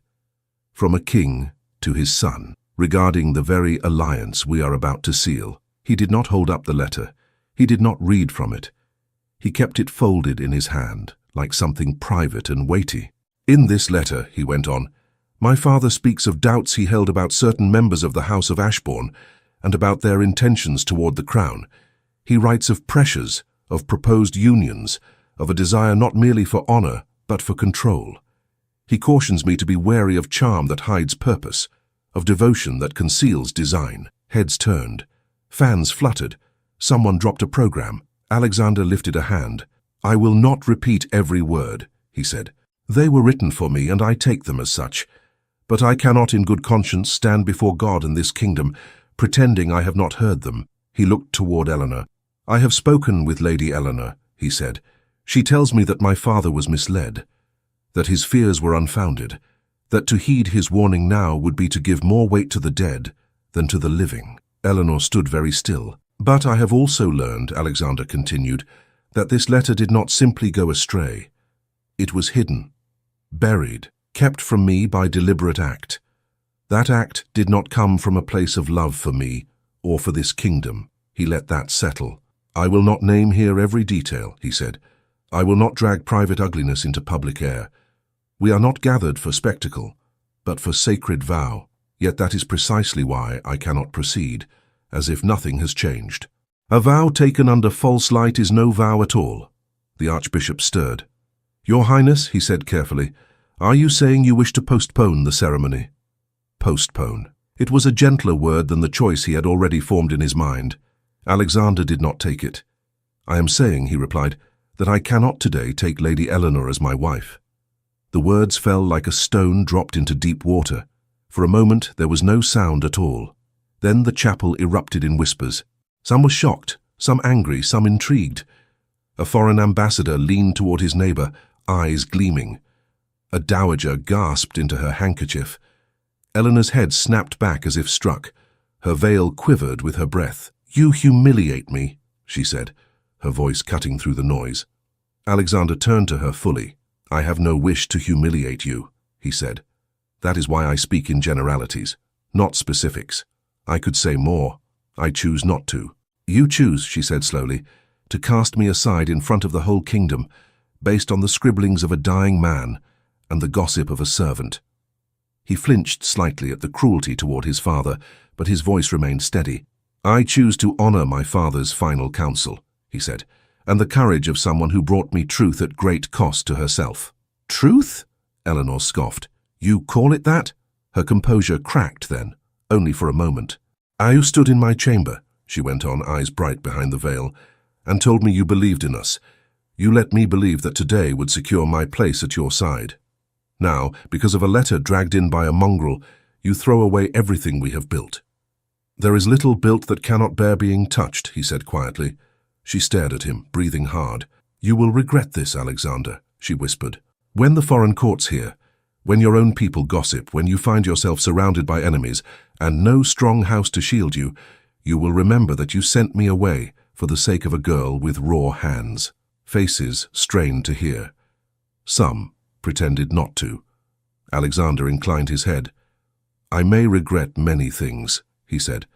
Speaker 1: "from a king to his son, regarding the very alliance we are about to seal." He did not hold up the letter. He did not read from it. He kept it folded in his hand, like something private and weighty. "In this letter," he went on, "my father speaks of doubts he held about certain members of the House of Ashbourne and about their intentions toward the crown. He writes of pressures, of proposed unions, of a desire not merely for honor, but for control. He cautions me to be wary of charm that hides purpose, of devotion that conceals design." Heads turned. Fans fluttered. Someone dropped a program. Alexander lifted a hand. "I will not repeat every word," he said. "They were written for me, and I take them as such. But I cannot in good conscience stand before God and this kingdom, pretending I have not heard them." He looked toward Eleanor. "I have spoken with Lady Eleanor," he said. "She tells me that my father was misled, that his fears were unfounded, that to heed his warning now would be to give more weight to the dead than to the living." Eleanor stood very still. "But I have also learned," Alexander continued, "that this letter did not simply go astray. It was hidden, buried, kept from me by deliberate act. That act did not come from a place of love for me or for this kingdom." He let that settle. "I will not name here every detail," he said. "I will not drag private ugliness into public air. We are not gathered for spectacle, but for sacred vow. Yet that is precisely why I cannot proceed, as if nothing has changed. A vow taken under false light is no vow at all." The Archbishop stirred. "Your Highness," he said carefully, "are you saying you wish to postpone the ceremony?" Postpone. It was a gentler word than the choice he had already formed in his mind. Alexander did not take it. "I am saying," he replied, "that I cannot today take Lady Eleanor as my wife." The words fell like a stone dropped into deep water. For a moment there was no sound at all. Then the chapel erupted in whispers. Some were shocked, some angry, some intrigued. A foreign ambassador leaned toward his neighbor, eyes gleaming. A dowager gasped into her handkerchief. Eleanor's head snapped back as if struck. Her veil quivered with her breath. "You humiliate me," she said, her voice cutting through the noise. Alexander turned to her fully. "I have no wish to humiliate you," he said. "That is why I speak in generalities, not specifics. I could say more. I choose not to." "You choose," she said slowly, "to cast me aside in front of the whole kingdom, based on the scribblings of a dying man and the gossip of a servant." He flinched slightly at the cruelty toward his father, but his voice remained steady. "I choose to honor my father's final counsel," he said, "and the courage of someone who brought me truth at great cost to herself." "Truth?" Eleanor scoffed. "You call it that?" Her composure cracked then, only for a moment. "You stood in my chamber," she went on, eyes bright behind the veil, "and told me you believed in us. You let me believe that today would secure my place at your side. Now, because of a letter dragged in by a mongrel, you throw away everything we have built." "There is little built that cannot bear being touched," he said quietly. She stared at him, breathing hard. "You will regret this, Alexander," she whispered. "When the foreign courts hear, when your own people gossip, when you find yourself surrounded by enemies and no strong house to shield you, you will remember that you sent me away for the sake of a girl with raw hands." Faces strained to hear. Some pretended not to. Alexander inclined his head. "I may regret many things," he said,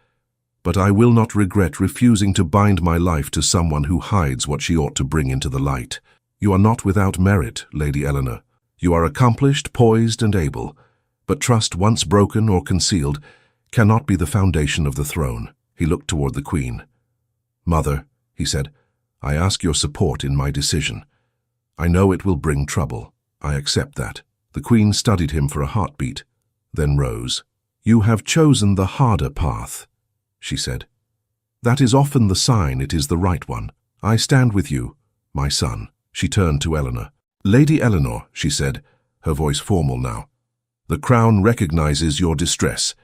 Speaker 1: "but I will not regret refusing to bind my life to someone who hides what she ought to bring into the light. You are not without merit, Lady Eleanor. You are accomplished, poised, and able, but trust once broken or concealed cannot be the foundation of the throne." He looked toward the Queen. "Mother," he said, "I ask your support in my decision. I know it will bring trouble. I accept that." The Queen studied him for a heartbeat, then rose. "You have chosen the harder path," she said. "That is often the sign it is the right one. I stand with you, my son." She turned to Eleanor. "Lady Eleanor," she said, her voice formal now, "the Crown recognizes your distress.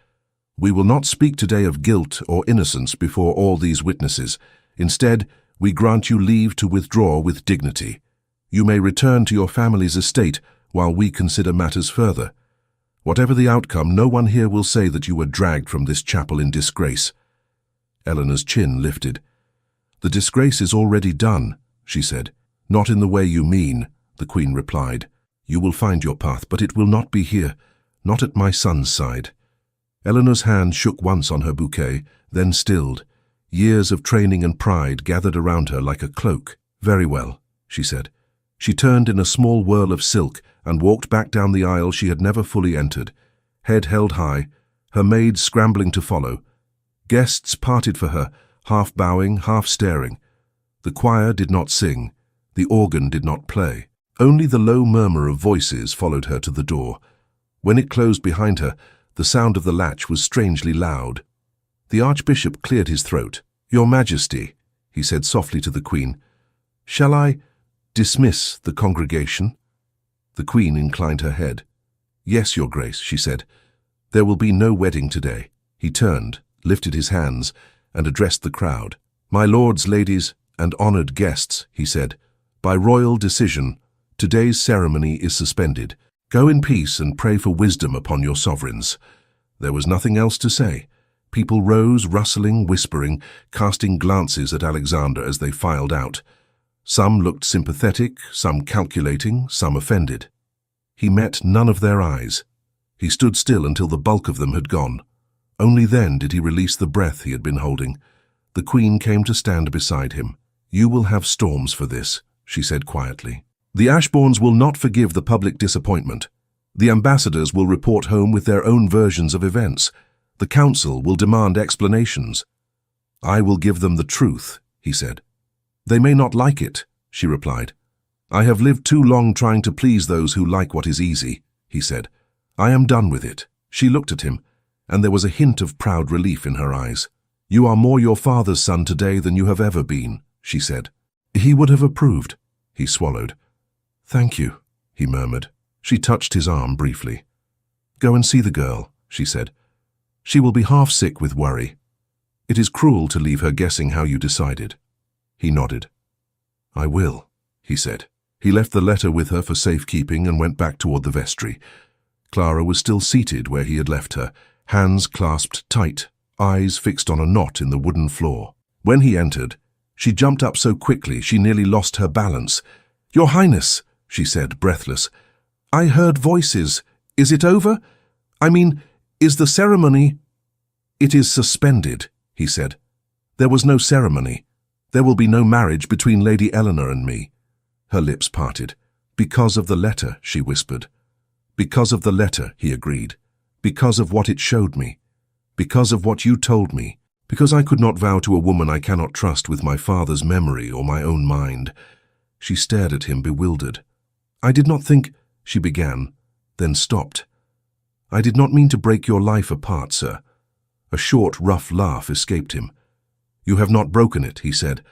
Speaker 1: We will not speak today of guilt or innocence before all these witnesses. Instead, we grant you leave to withdraw with dignity. You may return to your family's estate while we consider matters further. Whatever the outcome, no one here will say that you were dragged from this chapel in disgrace." Eleanor's chin lifted. "The disgrace is already done," she said. "Not in the way you mean," the Queen replied. "You will find your path, but it will not be here, not at my son's side." Eleanor's hand shook once on her bouquet, then stilled. Years of training and pride gathered around her like a cloak. "Very well," she said. She turned in a small whirl of silk and walked back down the aisle she had never fully entered, head held high, her maids scrambling to follow. Guests parted for her, half bowing, half staring. The choir did not sing. The organ did not play. Only the low murmur of voices followed her to the door. When it closed behind her, the sound of the latch was strangely loud. The Archbishop cleared his throat. "Your Majesty," he said softly to the Queen, "shall I dismiss the congregation?" The Queen inclined her head. "Yes, Your Grace," she said. "There will be no wedding today." He turned, lifted his hands, and addressed the crowd. "My lords, ladies, and honored guests," he said, "by royal decision, today's ceremony is suspended. Go in peace and pray for wisdom upon your sovereigns." There was nothing else to say. People rose, rustling, whispering, casting glances at Alexander as they filed out. Some looked sympathetic, some calculating, some offended. He met none of their eyes. He stood still until the bulk of them had gone. Only then did he release the breath he had been holding. The Queen came to stand beside him. "You will have storms for this," she said quietly. "The Ashbournes will not forgive the public disappointment. The ambassadors will report home with their own versions of events. The council will demand explanations. I will give them the truth," he said. "They may not like it," she replied. "I have lived too long trying to please those who like what is easy," he said. "I am done with it." She looked at him, and there was a hint of proud relief in her eyes. "You are more your father's son today than you have ever been," she said. He would have approved. He swallowed. "Thank you," he murmured. She touched his arm briefly. "Go and see the girl," she said. "She will be half sick with worry. It is cruel to leave her guessing how you decided." He nodded. "I will," he said. He left the letter with her for safekeeping and went back toward the vestry. Clara was still seated where he had left her, hands clasped tight, eyes fixed on a knot in the wooden floor. When he entered, she jumped up so quickly she nearly lost her balance. "Your Highness," she said, breathless, "I heard voices. Is it over? I mean, is the ceremony—" "It is suspended," he said. "There was no ceremony. There will be no marriage between Lady Eleanor and me." Her lips parted. "Because of the letter," she whispered. "Because of the letter," he agreed. Because of what it showed me. Because of what you told me. Because I could not vow to a woman I cannot trust with my father's memory or my own mind. She stared at him, bewildered. I did not think, she began, then stopped. I did not mean to break your life apart, sir. A short, rough laugh escaped him. You have not broken it, he said.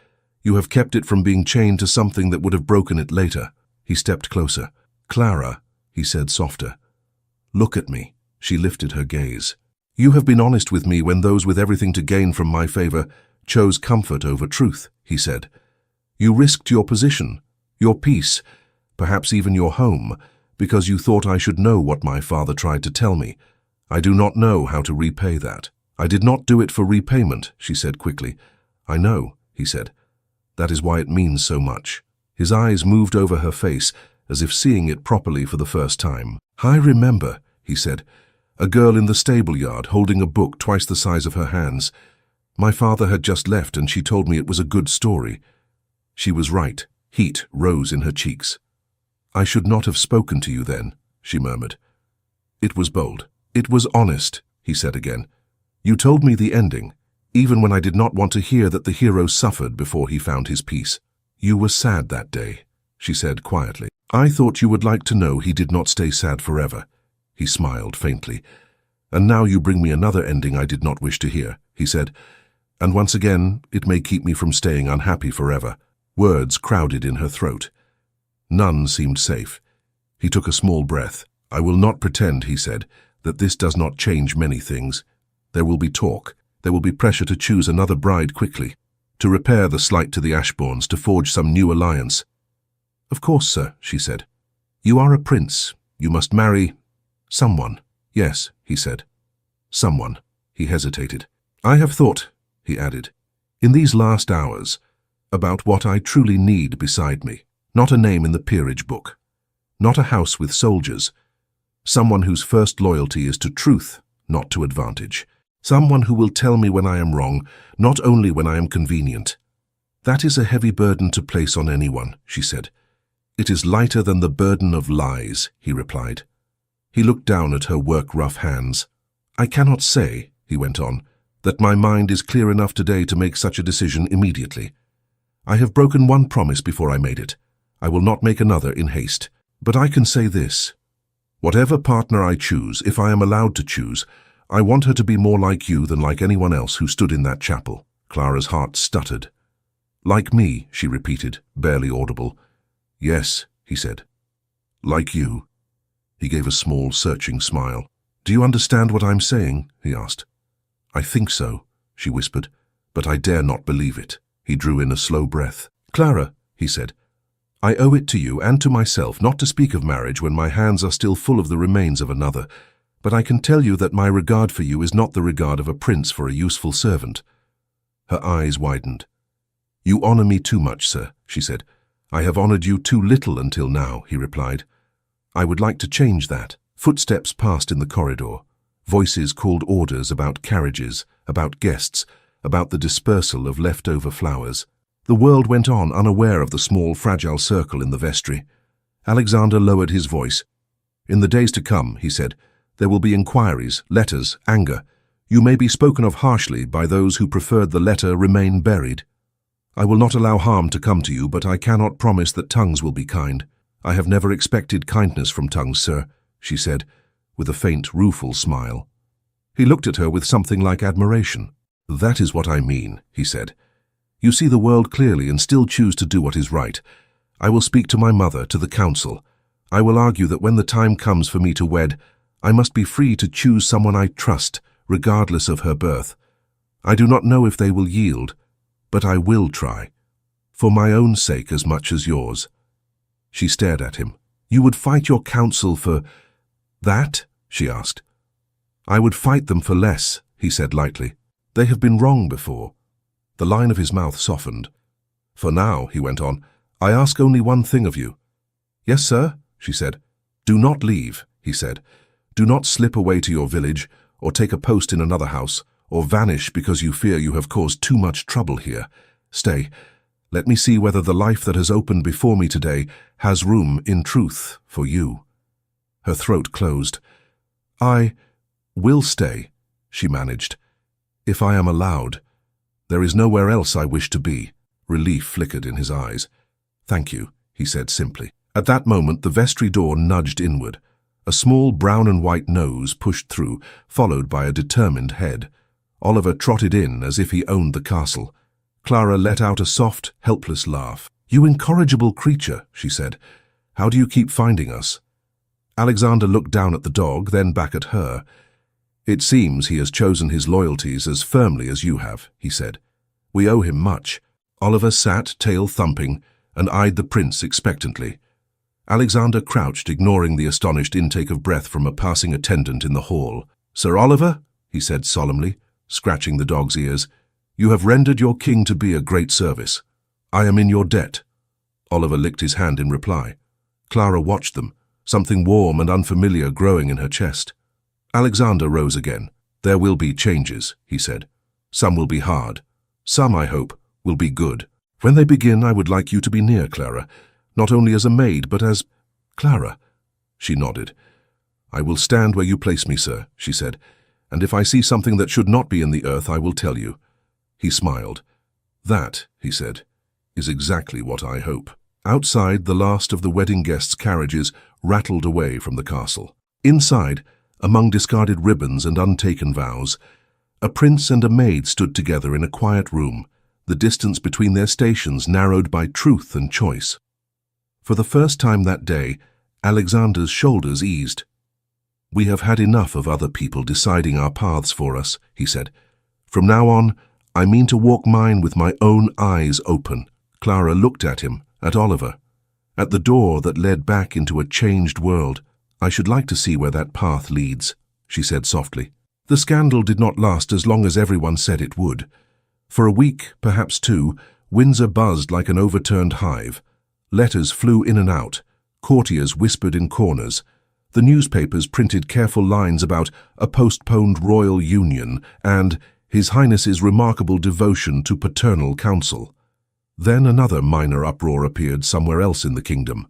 Speaker 1: You have kept it from being chained to something that would have broken it later. He stepped closer. Clara, he said softer. Look at me. She lifted her gaze. You have been honest with me when those with everything to gain from my favor chose comfort over truth, he said. You risked your position, your peace, perhaps even your home, because you thought I should know what my father tried to tell me. I do not know how to repay that. I did not do it for repayment, she said quickly. I know, he said. That is why it means so much. His eyes moved over her face, as if seeing it properly for the first time. I remember, he said, a girl in the stable yard holding a book twice the size of her hands. My father had just left and she told me it was a good story. She was right. Heat rose in her cheeks. I should not have spoken to you then, she murmured. It was bold. It was honest, he said again. You told me the ending, even when I did not want to hear that the hero suffered before he found his peace. You were sad that day, she said quietly. I thought you would like to know he did not stay sad forever. He smiled faintly. And now you bring me another ending I did not wish to hear, he said. And once again, it may keep me from staying unhappy forever. Words crowded in her throat. None seemed safe. He took a small breath. I will not pretend, he said, that this does not change many things. There will be talk. There will be pressure to choose another bride quickly, to repair the slight to the Ashbournes, to forge some new alliance. Of course, sir, she said. You are a prince. You must marry someone. Yes, he said. Someone. He hesitated. I have thought, he added, in these last hours, about what I truly need beside me. Not a name in the peerage book. Not a house with soldiers. Someone whose first loyalty is to truth, not to advantage. Someone who will tell me when I am wrong, not only when I am convenient. That is a heavy burden to place on anyone, she said. It is lighter than the burden of lies, he replied. He looked down at her work-rough hands. I cannot say, he went on, that my mind is clear enough today to make such a decision immediately. I have broken one promise before I made it. I will not make another in haste. But I can say this. Whatever partner I choose, if I am allowed to choose, I want her to be more like you than like anyone else who stood in that chapel. Clara's heart stuttered. Like me, she repeated, barely audible. Yes, he said. Like you. He gave a small, searching smile. Do you understand what I'm saying? He asked. I think so, she whispered, but I dare not believe it. He drew in a slow breath. Clara, he said, I owe it to you and to myself not to speak of marriage when my hands are still full of the remains of another, but I can tell you that my regard for you is not the regard of a prince for a useful servant. Her eyes widened. You honor me too much, sir, she said. I have honored you too little until now, he replied. I would like to change that. Footsteps passed in the corridor. Voices called orders about carriages, about guests, about the dispersal of leftover flowers. The world went on, unaware of the small, fragile circle in the vestry. Alexander lowered his voice. In the days to come, he said, there will be inquiries, letters, anger. You may be spoken of harshly by those who preferred the letter remain buried. I will not allow harm to come to you, but I cannot promise that tongues will be kind. I have never expected kindness from tongues, sir, she said, with a faint, rueful smile. He looked at her with something like admiration. That is what I mean, he said. You see the world clearly and still choose to do what is right. I will speak to my mother, to the council. I will argue that when the time comes for me to wed, I must be free to choose someone I trust, regardless of her birth. I do not know if they will yield, but I will try, for my own sake as much as yours. She stared at him. You would fight your council for that? She asked. I would fight them for less, he said lightly. They have been wrong before. The line of his mouth softened. For now, he went on, I ask only one thing of you. Yes, sir, she said. Do not leave, he said. Do not slip away to your village, or take a post in another house, or vanish because you fear you have caused too much trouble here. Stay. Let me see whether the life that has opened before me today has room, in truth, for you. Her throat closed. "Will stay," she managed. "If I am allowed. There is nowhere else I wish to be." Relief flickered in his eyes. "Thank you," he said simply. At that moment, the vestry door nudged inward. A small brown and white nose pushed through, followed by a determined head. Oliver trotted in as if he owned the castle. Clara let out a soft, helpless laugh. "You incorrigible creature," she said. "How do you keep finding us?" Alexander looked down at the dog, then back at her. "It seems he has chosen his loyalties as firmly as you have," he said. "We owe him much." Oliver sat, tail thumping, and eyed the prince expectantly. Alexander crouched, ignoring the astonished intake of breath from a passing attendant in the hall. "Sir Oliver," he said solemnly, scratching the dog's ears, "you have rendered your king to be a great service. I am in your debt." Oliver licked his hand in reply. Clara watched them, something warm and unfamiliar growing in her chest. Alexander rose again. "There will be changes," he said. "Some will be hard. Some, I hope, will be good. When they begin, I would like you to be near, Clara, not only as a maid, but as—" "Clara." She nodded. "I will stand where you place me, sir," she said, "and if I see something that should not be in the earth, I will tell you." He smiled. "That," he said, "is exactly what I hope." Outside, the last of the wedding guests' carriages rattled away from the castle. Inside, among discarded ribbons and untaken vows, a prince and a maid stood together in a quiet room, the distance between their stations narrowed by truth and choice. For the first time that day, Alexander's shoulders eased. "We have had enough of other people deciding our paths for us," he said. "From now on, I mean to walk mine with my own eyes open." Clara looked at him, at Oliver, at the door that led back into a changed world. "I should like to see where that path leads," she said softly. The scandal did not last as long as everyone said it would. For a week, perhaps two, Windsor buzzed like an overturned hive. Letters flew in and out. Courtiers whispered in corners. The newspapers printed careful lines about a postponed royal union and His Highness's remarkable devotion to paternal counsel. Then another minor uproar appeared somewhere else in the kingdom.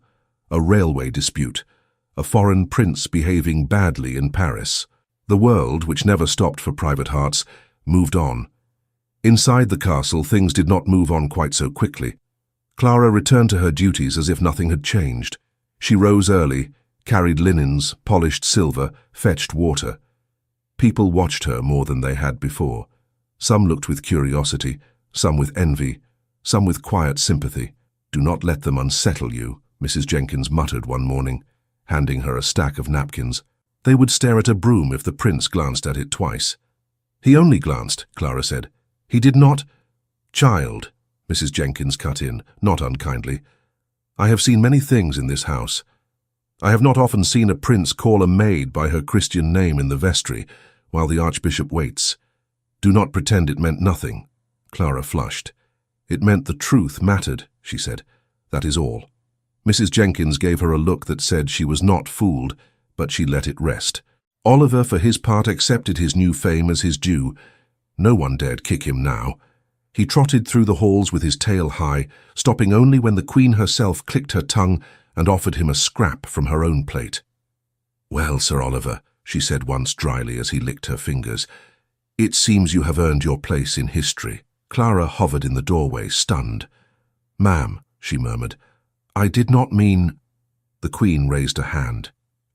Speaker 1: A railway dispute. A foreign prince behaving badly in Paris. The world, which never stopped for private hearts, moved on. Inside the castle, things did not move on quite so quickly. Clara returned to her duties as if nothing had changed. She rose early, carried linens, polished silver, fetched water. People watched her more than they had before. Some looked with curiosity, some with envy, some with quiet sympathy. "Do not let them unsettle you," Mrs. Jenkins muttered one morning, handing her a stack of napkins. They would stare at a broom if the prince glanced at it twice. "He only glanced," Clara said. "He did not—" "Child," Mrs. Jenkins cut in, not unkindly. "I have seen many things in this house. I have not often seen a prince call a maid by her Christian name in the vestry, while the archbishop waits. Do not pretend it meant nothing." Clara flushed. "It meant the truth mattered," she said. "That is all." Mrs. Jenkins gave her a look that said she was not fooled, but she let it rest. Oliver, for his part, accepted his new fame as his due. No one dared kick him now. He trotted through the halls with his tail high, stopping only when the Queen herself clicked her tongue and offered him a scrap from her own plate. "Well, Sir Oliver," she said once dryly as he licked her fingers, "it seems you have earned your place in history." Clara hovered in the doorway, stunned. "Ma'am," she murmured, "I did not mean—" The Queen raised a hand.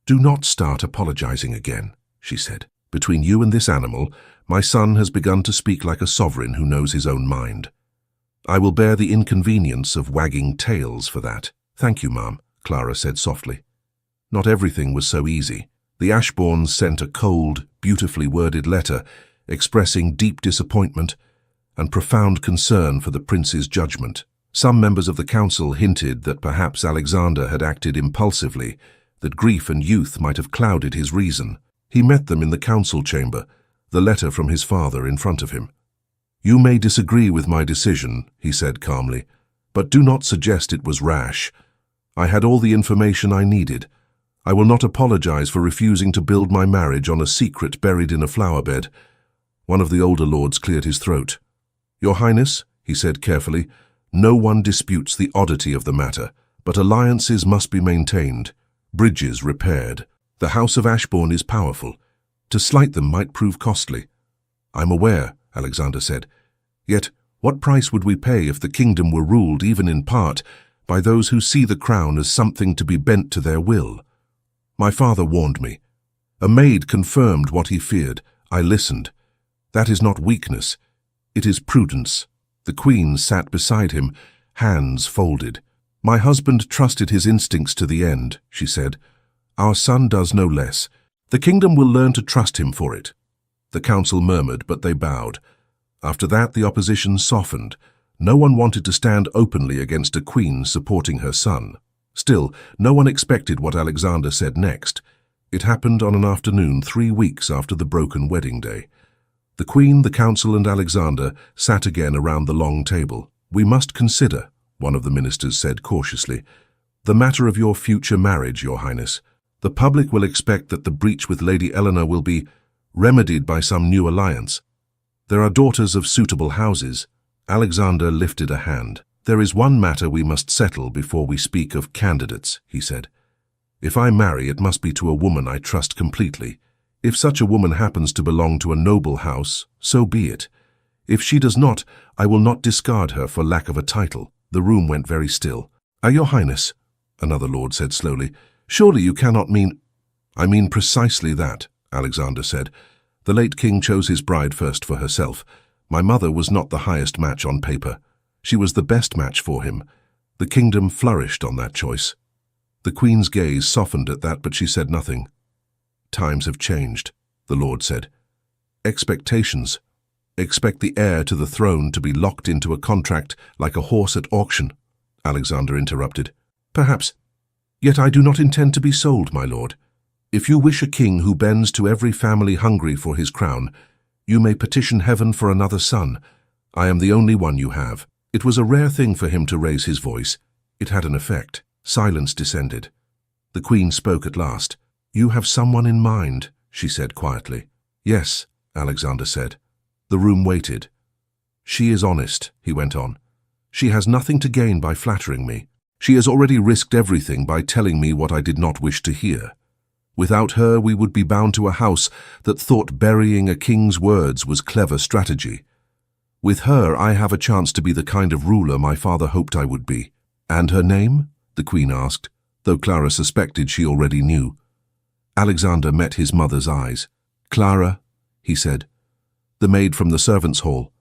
Speaker 1: "Do not start apologizing again," she said. "Between you and this animal, my son has begun to speak like a sovereign who knows his own mind. I will bear the inconvenience of wagging tails for that." "Thank you, ma'am," Clara said softly. Not everything was so easy. The Ashbournes sent a cold, beautifully worded letter expressing deep disappointment and profound concern for the prince's judgment. Some members of the council hinted that perhaps Alexander had acted impulsively, that grief and youth might have clouded his reason. He met them in the council chamber, the letter from his father in front of him. "You may disagree with my decision," he said calmly, "but do not suggest it was rash. I had all the information I needed. I will not apologize for refusing to build my marriage on a secret buried in a flower-bed." One of the older lords cleared his throat. "Your Highness," he said carefully, "no one disputes the oddity of the matter, but alliances must be maintained, bridges repaired. The House of Ashbourne is powerful. To slight them might prove costly. I'm aware, Alexander said. Yet, what price would we pay if the kingdom were ruled, even in part, by those who see the crown as something to be bent to their will? My father warned me. A maid confirmed what he feared. I listened. That is not weakness. It is prudence. The queen sat beside him, hands folded. My husband trusted his instincts to the end, she said. Our son does no less. The kingdom will learn to trust him for it. The council murmured, but they bowed. After that, the opposition softened. No one wanted to stand openly against a queen supporting her son. Still, no one expected what Alexander said next. It happened on an afternoon 3 weeks after the broken wedding day. The queen, the council, and Alexander sat again around the long table. We must consider, one of the ministers said cautiously, the matter of your future marriage, Your Highness. The public will expect that the breach with Lady Eleanor will be remedied by some new alliance. There are daughters of suitable houses. Alexander lifted a hand. There is one matter we must settle before we speak of candidates, he said. If I marry, it must be to a woman I trust completely. If such a woman happens to belong to a noble house, so be it. If she does not, I will not discard her for lack of a title. The room went very still. Your Highness, another lord said slowly, surely you cannot mean— I mean precisely that, Alexander said. The late king chose his bride first for herself. My mother was not the highest match on paper. She was the best match for him. The kingdom flourished on that choice. The queen's gaze softened at that, but she said nothing. Times have changed, the lord said. Expectations. Expect the heir to the throne to be locked into a contract like a horse at auction, Alexander interrupted. Perhaps. Yet I do not intend to be sold, my lord. If you wish a king who bends to every family hungry for his crown, you may petition heaven for another son. I am the only one you have. It was a rare thing for him to raise his voice. It had an effect. Silence descended. The queen spoke at last. You have someone in mind, she said quietly. Yes, Alexander said. The room waited. She is honest, he went on. She has nothing to gain by flattering me. She has already risked everything by telling me what I did not wish to hear. Without her, we would be bound to a house that thought burying a king's words was clever strategy. With her, I have a chance to be the kind of ruler my father hoped I would be. And her name? The queen asked, though Clara suspected she already knew. Alexander met his mother's eyes. Clara, he said. The maid from the servants' hall.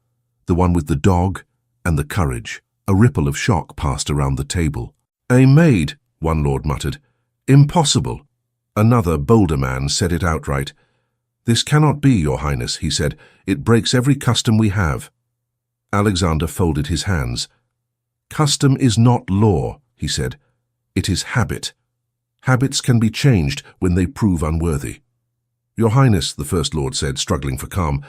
Speaker 1: The one with the dog and the courage. A ripple of shock passed around the table. A maid, one lord muttered. Impossible. Another, bolder man said it outright. This cannot be, Your Highness, he said. It breaks every custom we have. Alexander folded his hands. Custom is not law, he said. It is habit. Habits can be changed when they prove unworthy. Your Highness, the First Lord said, struggling for calm,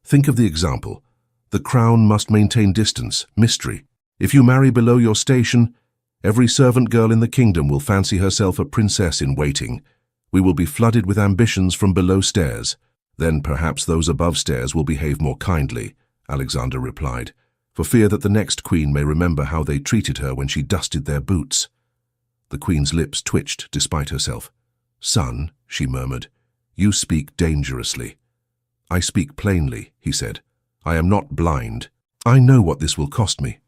Speaker 1: think of the example. The crown must maintain distance, mystery. If you marry below your station, every servant girl in the kingdom will fancy herself a princess in waiting. We will be flooded with ambitions from below stairs. Then perhaps those above stairs will behave more kindly, Alexander replied, for fear that the next queen may remember how they treated her when she dusted their boots. The queen's lips twitched despite herself. Son, she murmured, you speak dangerously. I speak plainly, he said. I am not blind. I know what this will cost me.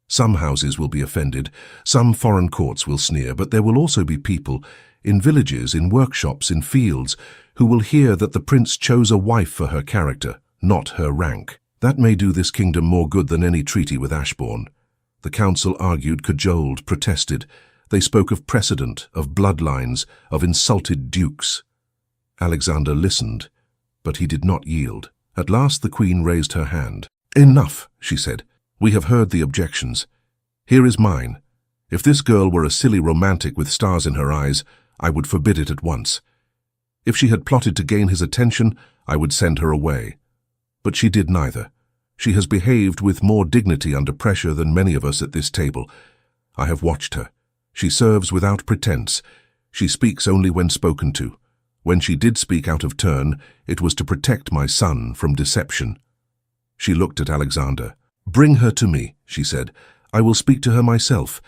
Speaker 1: Some houses will be offended, some foreign courts will sneer, but there will also be people, in villages, in workshops, in fields, who will hear that the prince chose a wife for her character, not her rank. That may do this kingdom more good than any treaty with Ashbourne. The council argued, cajoled, protested. They spoke of precedent, of bloodlines, of insulted dukes. Alexander listened, but he did not yield. At last the queen raised her hand. Enough, she said. We have heard the objections. Here is mine. If this girl were a silly romantic with stars in her eyes, I would forbid it at once. If she had plotted to gain his attention, I would send her away. But she did neither. She has behaved with more dignity under pressure than many of us at this table. I have watched her. She serves without pretense. She speaks only when spoken to. When she did speak out of turn, it was to protect my son from deception. She looked at Alexander. Bring her to me, she said. I will speak to her myself.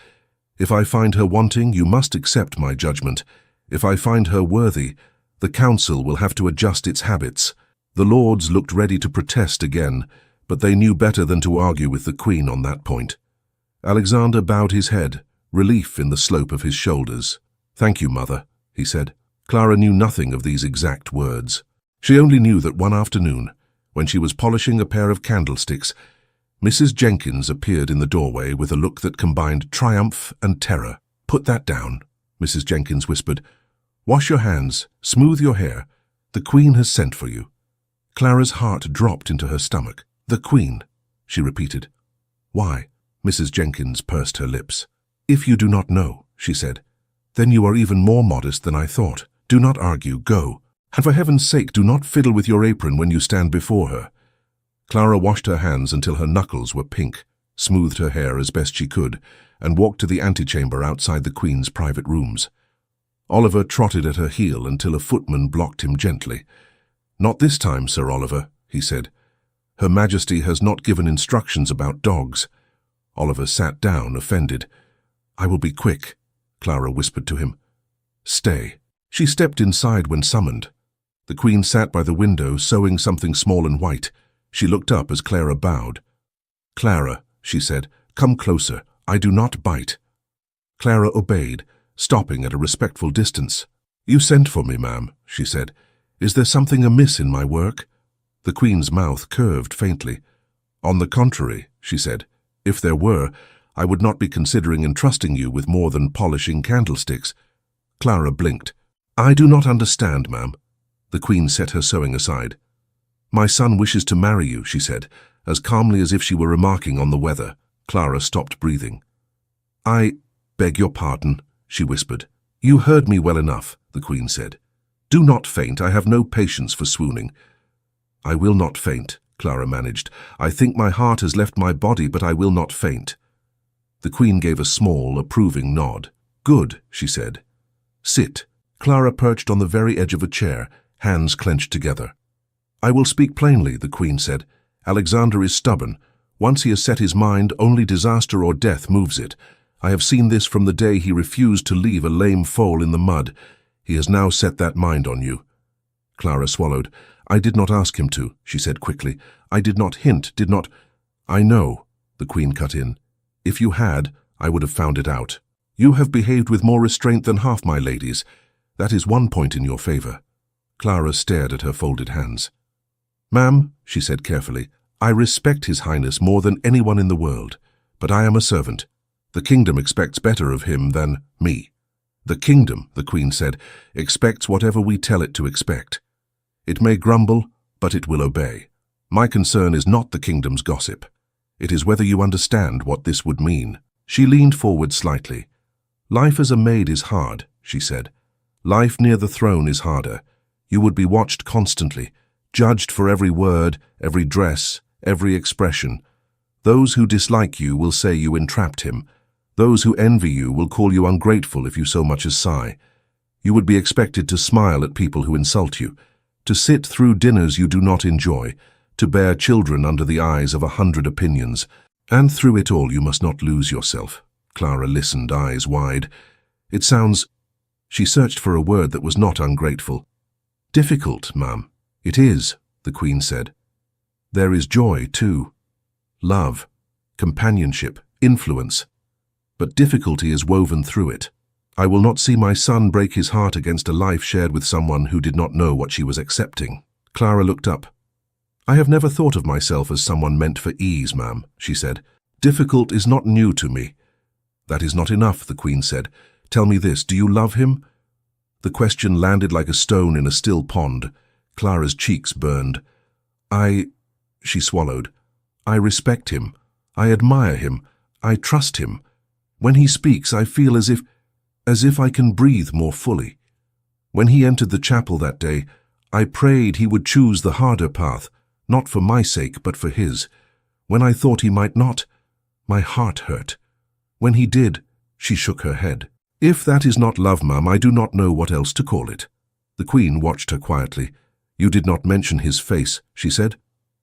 Speaker 1: If I find her wanting, you must accept my judgment. If I find her worthy, The council will have to adjust its habits. The lords looked ready to protest again, but they knew better than to argue with the Queen on that point. Alexander bowed his head, relief in the slope of his shoulders. "Thank you, Mother," he said. Clara knew nothing of these exact words. She only knew that one afternoon, when she was polishing a pair of candlesticks, Mrs. Jenkins appeared in the doorway with a look that combined triumph and terror. "Put that down," Mrs. Jenkins whispered. "Wash your hands, smooth your hair. The Queen has sent for you." Clara's heart dropped into her stomach. "The Queen," she repeated. "Why?" Mrs. Jenkins pursed her lips. "If you do not know," she said, "then you are even more modest than I thought. Do not argue, go. And for heaven's sake, do not fiddle with your apron when you stand before her." Clara washed her hands until her knuckles were pink, smoothed her hair as best she could, and walked to the antechamber outside the Queen's private rooms. Oliver trotted at her heel until a footman blocked him gently. "Not this time, Sir Oliver," he said. "Her Majesty has not given instructions about dogs." Oliver sat down, offended. "I will be quick," Clara whispered to him. "Stay." She stepped inside when summoned. The Queen sat by the window, sewing something small and white. She looked up as Clara bowed. "Clara," she said, "come closer. I do not bite." Clara obeyed, stopping at a respectful distance. "You sent for me, ma'am," she said. "Is there something amiss in my work?" The Queen's mouth curved faintly. "On the contrary," she said, "if there were, I would not be considering entrusting you with more than polishing candlesticks." Clara blinked. "I do not understand, ma'am." The Queen set her sewing aside. "My son wishes to marry you," she said, as calmly as if she were remarking on the weather. Clara stopped breathing. "I beg your pardon," she whispered. "You heard me well enough," the Queen said. "Do not faint. I have no patience for swooning." "I will not faint," Clara managed. "I think my heart has left my body, but I will not faint." The Queen gave a small, approving nod. "Good," she said. "Sit." Clara perched on the very edge of a chair, hands clenched together. "I will speak plainly," the Queen said. "Alexander is stubborn. Once he has set his mind, only disaster or death moves it. I have seen this from the day he refused to leave a lame foal in the mud. He has now set that mind on you." Clara swallowed. "I did not ask him to," she said quickly. "I did not hint, did not—" "I know," the Queen cut in. "If you had, I would have found it out. You have behaved with more restraint than half my ladies. That is one point in your favor." Clara stared at her folded hands. "Ma'am," she said carefully, "I respect His Highness more than anyone in the world, but I am a servant. The kingdom expects better of him than me." "The kingdom," the Queen said, "expects whatever we tell it to expect. It may grumble, but it will obey. My concern is not the kingdom's gossip. It is whether you understand what this would mean." She leaned forward slightly. "Life as a maid is hard," she said. "Life near the throne is harder. You would be watched constantly, judged for every word, every dress, every expression. Those who dislike you will say you entrapped him. Those who envy you will call you ungrateful if you so much as sigh. You would be expected to smile at people who insult you, to sit through dinners you do not enjoy, to bear children under the eyes of 100 opinions. And through it all you must not lose yourself." Clara listened, eyes wide. "It sounds—" She searched for a word that was not ungrateful. "Difficult, ma'am." "It is," the Queen said. "There is joy, too. Love, companionship, influence. But difficulty is woven through it. I will not see my son break his heart against a life shared with someone who did not know what she was accepting." Clara looked up. "I have never thought of myself as someone meant for ease, ma'am," she said. "Difficult is not new to me." "That is not enough," the Queen said. "Tell me this, do you love him?" The question landed like a stone in a still pond. Clara's cheeks burned. She swallowed. "I respect him. I admire him. I trust him. When he speaks, I feel as if I can breathe more fully. When he entered the chapel that day, I prayed he would choose the harder path, not for my sake, but for his. When I thought he might not, my heart hurt. When he did," she shook her head. "If that is not love, ma'am, I do not know what else to call it." The Queen watched her quietly. "You did not mention his face," she said,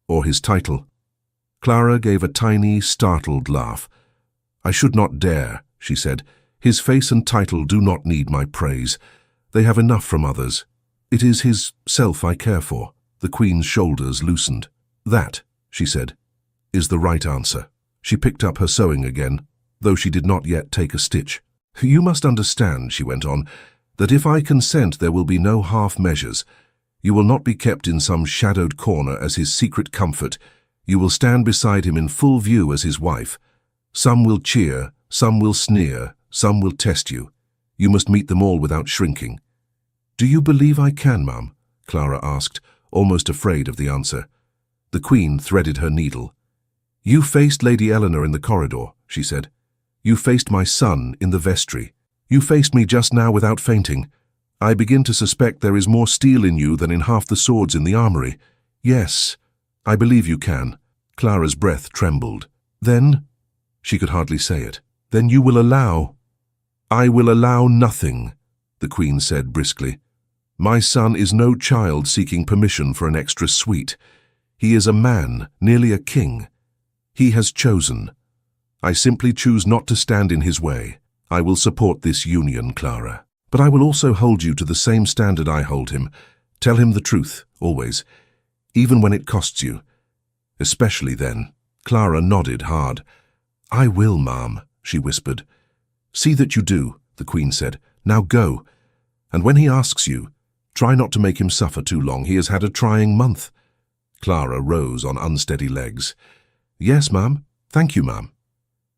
Speaker 1: "or his title." Clara gave a tiny, startled laugh. "I should not dare," she said. "His face and title do not need my praise. They have enough from others. It is his self I care for. The Queen's shoulders loosened. That, she said, is the right answer. She picked up her sewing again, though she did not yet take a stitch. You must understand, she went on, that if I consent there will be no half measures. You will not be kept in some shadowed corner as his secret comfort. You will stand beside him in full view as his wife. Some will cheer, some will sneer, some will test you. You must meet them all without shrinking. Do you believe I can, Mum? Clara asked, almost afraid of the answer. The Queen threaded her needle. You faced Lady Eleanor in the corridor, she said. You faced my son in the vestry. You faced me just now without fainting. I begin to suspect there is more steel in you than in half the swords in the armory. Yes, I believe you can. Clara's breath trembled. Then, she could hardly say it, then you will allow. I will allow nothing, the Queen said briskly. My son is no child seeking permission for an extra sweet. He is a man, nearly a king. He has chosen. I simply choose not to stand in his way. I will support this union, Clara. But I will also hold you to the same standard I hold him. Tell him the truth, always, even when it costs you. Especially then. Clara nodded hard. I will, Ma'am, she whispered. See that you do, the Queen said. Now go. And when he asks you, try not to make him suffer too long. He has had a trying month. Clara rose on unsteady legs. Yes, Ma'am. Thank you, Ma'am.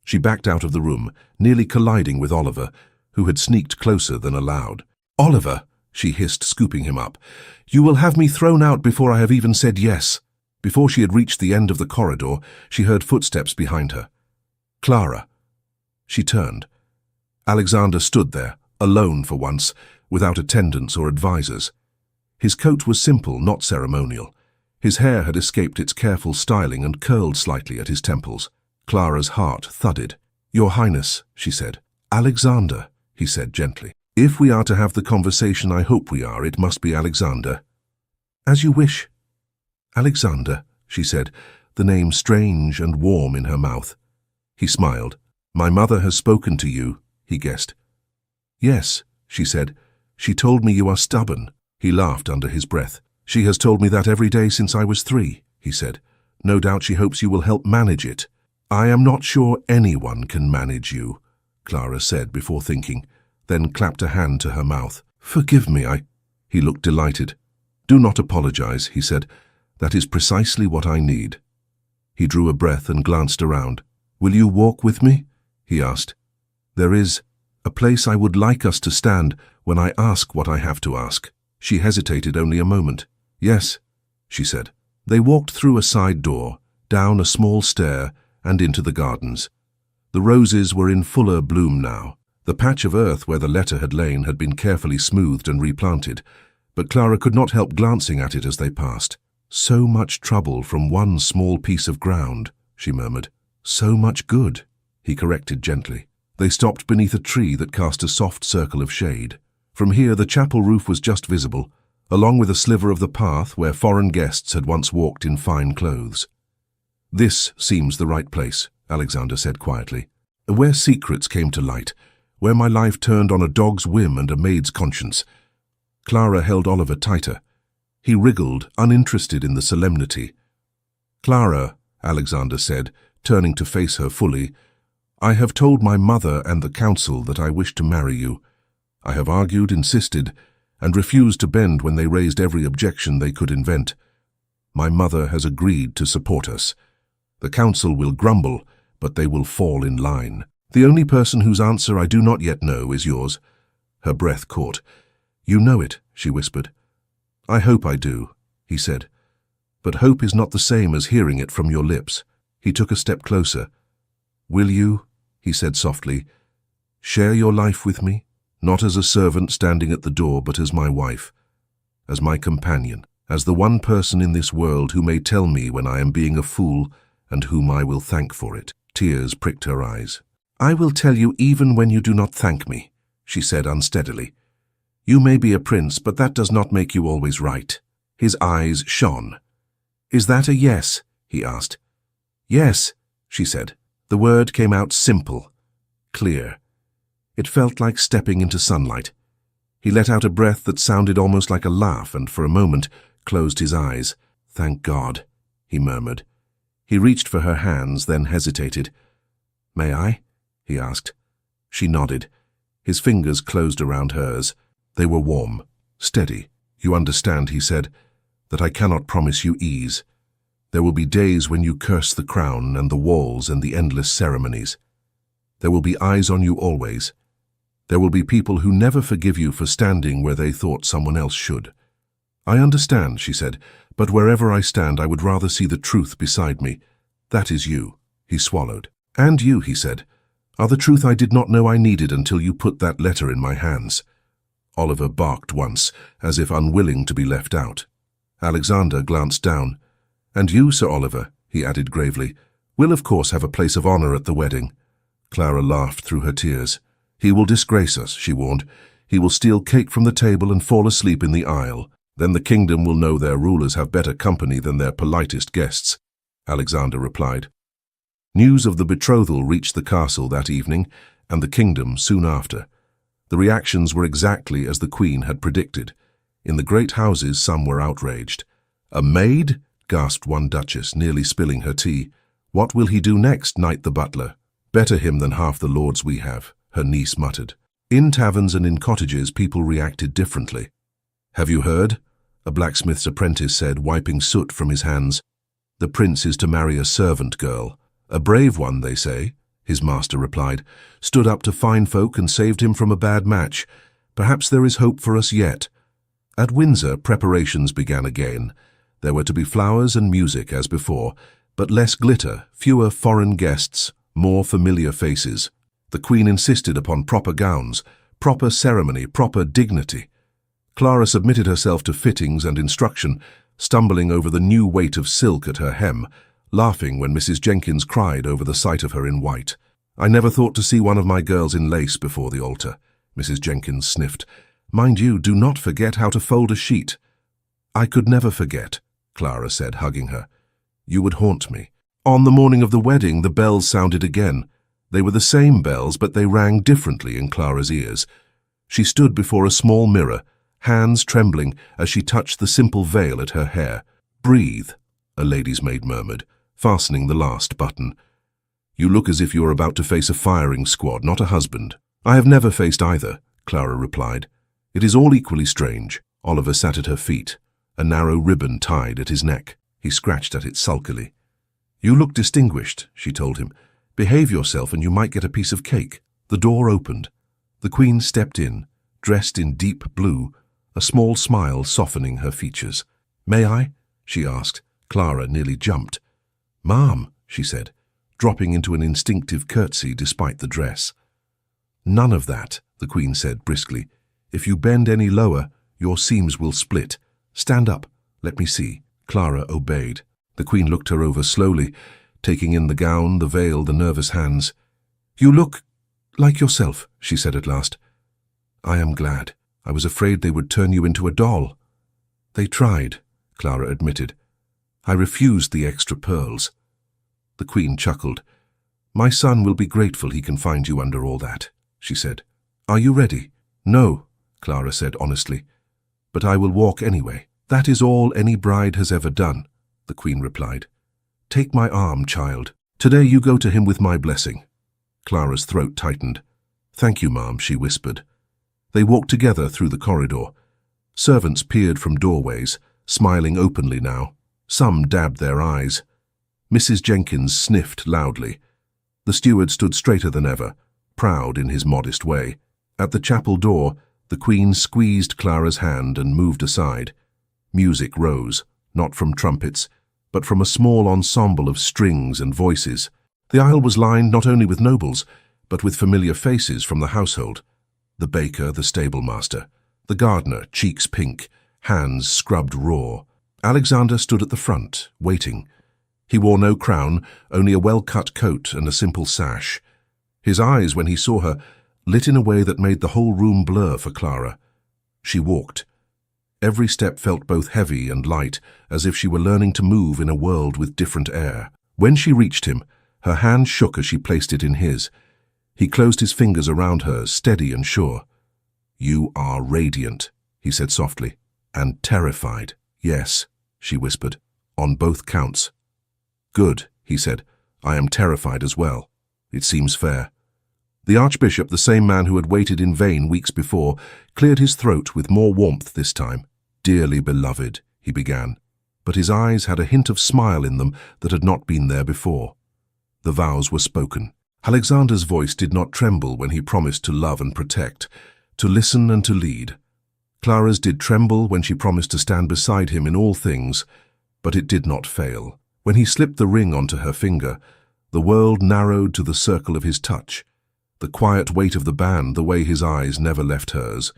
Speaker 1: She backed out of the room, nearly colliding with Oliver, who had sneaked closer than allowed. Oliver, she hissed, scooping him up. You will have me thrown out before I have even said yes. Before she had reached the end of the corridor, she heard footsteps behind her. Clara. She turned. Alexander stood there, alone for once, without attendants or advisers. His coat was simple, not ceremonial. His hair had escaped its careful styling and curled slightly at his temples. Clara's heart thudded. Your Highness, she said. Alexander, he said gently. If we are to have the conversation I hope we are, it must be Alexander. As you wish. Alexander, she said, the name strange and warm in her mouth. He smiled. My mother has spoken to you, he guessed. Yes, she said. She told me you are stubborn. He laughed under his breath. She has told me that every day since I was 3, he said. No doubt she hopes you will help manage it. I am not sure anyone can manage you, Clara said before thinking, then clapped a hand to her mouth. Forgive me, He looked delighted. Do not apologize, he said. That is precisely what I need. He drew a breath and glanced around. Will you walk with me? He asked. There is a place I would like us to stand when I ask what I have to ask. She hesitated only a moment. Yes, she said. They walked through a side door, down a small stair, and into the gardens. The roses were in fuller bloom now. The patch of earth where the letter had lain had been carefully smoothed and replanted, but Clara could not help glancing at it as they passed. So much trouble from one small piece of ground, she murmured. So much good, he corrected gently. They stopped beneath a tree that cast a soft circle of shade. From here the chapel roof was just visible, along with a sliver of the path where foreign guests had once walked in fine clothes. This seems the right place, Alexander said quietly. Where secrets came to light, where my life turned on a dog's whim and a maid's conscience. Clara held Oliver tighter. He wriggled, uninterested in the solemnity. Clara, Alexander said, turning to face her fully, I have told my mother and the council that I wish to marry you. I have argued, insisted, and refused to bend when they raised every objection they could invent. My mother has agreed to support us. The council will grumble, but they will fall in line. The only person whose answer I do not yet know is yours. Her breath caught. You know it, she whispered. I hope I do, he said. But hope is not the same as hearing it from your lips. He took a step closer. Will you, he said softly, share your life with me? Not as a servant standing at the door, but as my wife, as my companion, as the one person in this world who may tell me when I am being a fool and whom I will thank for it. Tears pricked her eyes. I will tell you even when you do not thank me, she said unsteadily. You may be a prince, but that does not make you always right. His eyes shone. Is that a yes? He asked. Yes, she said. The word came out simple, clear. It felt like stepping into sunlight. He let out a breath that sounded almost like a laugh and for a moment closed his eyes. "Thank God," he murmured. He reached for her hands, then hesitated. "May I?" he asked. She nodded. His fingers closed around hers. They were warm, steady. "You understand," he said, "that I cannot promise you ease. There will be days when you curse the crown and the walls and the endless ceremonies. There will be eyes on you always. There will be people who never forgive you for standing where they thought someone else should." "I understand," she said, "but wherever I stand, I would rather see the truth beside me. That is you." He swallowed. "And you," he said, "are the truth I did not know I needed until you put that letter in my hands." Oliver barked once, as if unwilling to be left out. Alexander glanced down. "And you, Sir Oliver," he added gravely, "will of course have a place of honor at the wedding." Clara laughed through her tears. "He will disgrace us," she warned. "He will steal cake from the table and fall asleep in the aisle. Then the kingdom will know their rulers have better company than their politest guests," Alexander replied. News of the betrothal reached the castle that evening, and the kingdom soon after. The reactions were exactly as the Queen had predicted. In the great houses, some were outraged. "A maid?" gasped one duchess, nearly spilling her tea. "What will he do next?" knight the butler. "Better him than half the lords we have," her niece muttered. In taverns and in cottages, people reacted differently. "Have you heard?" a blacksmith's apprentice said, wiping soot from his hands. "The prince is to marry a servant girl. A brave one, they say," his master replied. "Stood up to fine folk and saved him from a bad match. Perhaps there is hope for us yet." At Windsor, preparations began again. There were to be flowers and music as before, but less glitter, fewer foreign guests, more familiar faces. The Queen insisted upon proper gowns, proper ceremony, proper dignity. Clara submitted herself to fittings and instruction, stumbling over the new weight of silk at her hem, laughing when Mrs. Jenkins cried over the sight of her in white. "I never thought to see one of my girls in lace before the altar," Mrs. Jenkins sniffed. "Mind you, do not forget how to fold a sheet." "I could never forget," Clara said, hugging her. "You would haunt me." On the morning of the wedding, the bells sounded again. They were the same bells, but they rang differently in Clara's ears. She stood before a small mirror, hands trembling as she touched the simple veil at her hair. "Breathe," a lady's maid murmured, fastening the last button. "You look as if you were about to face a firing squad, not a husband." "I have never faced either," Clara replied. "It is all equally strange." Oliver sat at her feet, a narrow ribbon tied at his neck. He scratched at it sulkily. "You look distinguished," she told him. "Behave yourself and you might get a piece of cake." The door opened. The Queen stepped in, dressed in deep blue, a small smile softening her features. "May I?" she asked. Clara nearly jumped. "Ma'am," she said, dropping into an instinctive curtsy despite the dress. "None of that," the Queen said briskly. "If you bend any lower, your seams will split. Stand up. Let me see." Clara obeyed. The Queen looked her over slowly, taking in the gown, the veil, the nervous hands. "You look like yourself," she said at last. "I am glad. I was afraid they would turn you into a doll." "They tried," Clara admitted. "I refused the extra pearls." The Queen chuckled. "My son will be grateful he can find you under all that," she said. "Are you ready?" "No," Clara said honestly. "But I will walk anyway." "That is all any bride has ever done," the Queen replied. "Take my arm, child. Today you go to him with my blessing." Clara's throat tightened. "Thank you, ma'am," she whispered. They walked together through the corridor. Servants peered from doorways, smiling openly now. Some dabbed their eyes. Mrs. Jenkins sniffed loudly. The steward stood straighter than ever, proud in his modest way. At the chapel door, the Queen squeezed Clara's hand and moved aside. Music rose, not from trumpets, but from a small ensemble of strings and voices. The aisle was lined not only with nobles, but with familiar faces from the household. The baker, the stablemaster, the gardener, cheeks pink, hands scrubbed raw. Alexander stood at the front, waiting. He wore no crown, only a well-cut coat and a simple sash. His eyes, when he saw her, lit in a way that made the whole room blur for Clara. She walked. Every step felt both heavy and light, as if she were learning to move in a world with different air. When she reached him, her hand shook as she placed it in his. He closed his fingers around hers, steady and sure. "You are radiant," he said softly. "And terrified." "Yes," she whispered, "on both counts." "Good," he said. "I am terrified as well. It seems fair." The Archbishop, the same man who had waited in vain weeks before, cleared his throat with more warmth this time. "Dearly beloved," he began, but his eyes had a hint of smile in them that had not been there before. The vows were spoken. Alexander's voice did not tremble when he promised to love and protect, to listen and to lead. Clara's did tremble when she promised to stand beside him in all things, but it did not fail. When he slipped the ring onto her finger, the world narrowed to the circle of his touch, the quiet weight of the band, the way his eyes never left hers.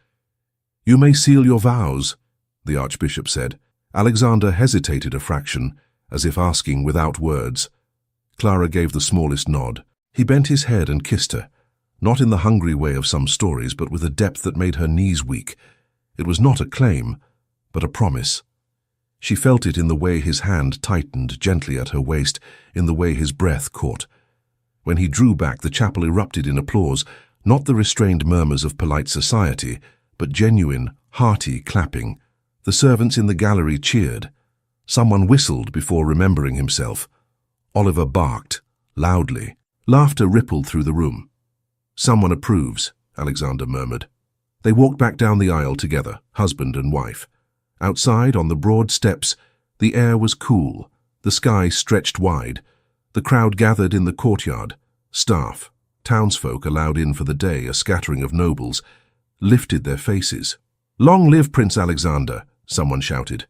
Speaker 1: "You may seal your vows," the Archbishop said. Alexander hesitated a fraction, as if asking without words. Clara gave the smallest nod. He bent his head and kissed her, not in the hungry way of some stories, but with a depth that made her knees weak. It was not a claim, but a promise. She felt it in the way his hand tightened gently at her waist, in the way his breath caught. When he drew back, the chapel erupted in applause, not the restrained murmurs of polite society, but genuine, hearty clapping. The servants in the gallery cheered. Someone whistled before remembering himself. Oliver barked, loudly. Laughter rippled through the room. "Someone approves," Alexander murmured. They walked back down the aisle together, husband and wife. Outside, on the broad steps, the air was cool, the sky stretched wide. The crowd gathered in the courtyard. Staff, townsfolk allowed in for the day, a scattering of nobles, lifted their faces. "Long live Prince Alexander," someone shouted.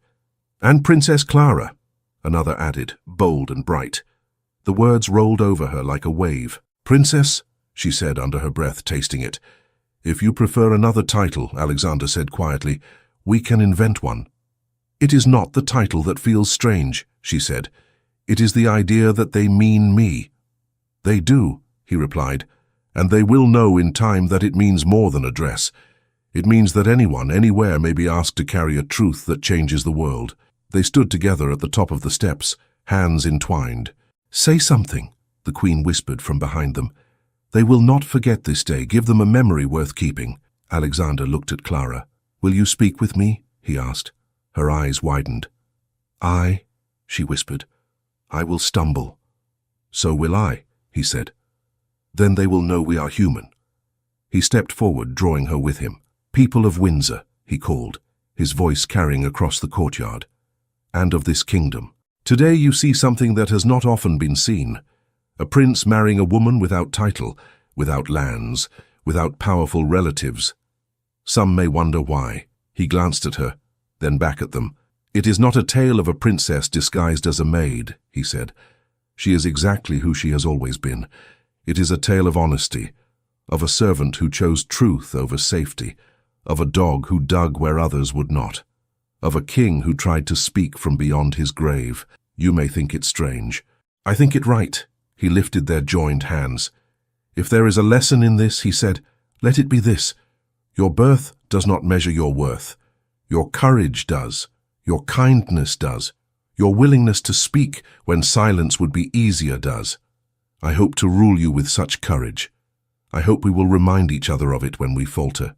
Speaker 1: "And Princess Clara," another added, bold and bright. The words rolled over her like a wave. "Princess," she said under her breath, tasting it. "If you prefer another title," Alexander said quietly, "we can invent one." "It is not the title that feels strange," she said. "It is the idea that they mean me." "They do," he replied, "and they will know in time that it means more than a dress. It means that anyone, anywhere, may be asked to carry a truth that changes the world." They stood together at the top of the steps, hands entwined. "Say something," the Queen whispered from behind them. "They will not forget this day. Give them a memory worth keeping." Alexander looked at Clara. "Will you speak with me?" he asked. Her eyes widened. "I," she whispered, "I will stumble." "So will I," he said. "Then they will know we are human." He stepped forward, drawing her with him. "People of Windsor," he called, his voice carrying across the courtyard, "and of this kingdom. Today you see something that has not often been seen. A prince marrying a woman without title, without lands, without powerful relatives. Some may wonder why." He glanced at her, then back at them. "It is not a tale of a princess disguised as a maid," he said. "She is exactly who she has always been. It is a tale of honesty, of a servant who chose truth over safety, of a dog who dug where others would not, of a king who tried to speak from beyond his grave. You may think it strange. I think it right." He lifted their joined hands. "If there is a lesson in this," he said, "let it be this. Your birth does not measure your worth. Your courage does. Your kindness does. Your willingness to speak when silence would be easier does. I hope to rule you with such courage. I hope we will remind each other of it when we falter."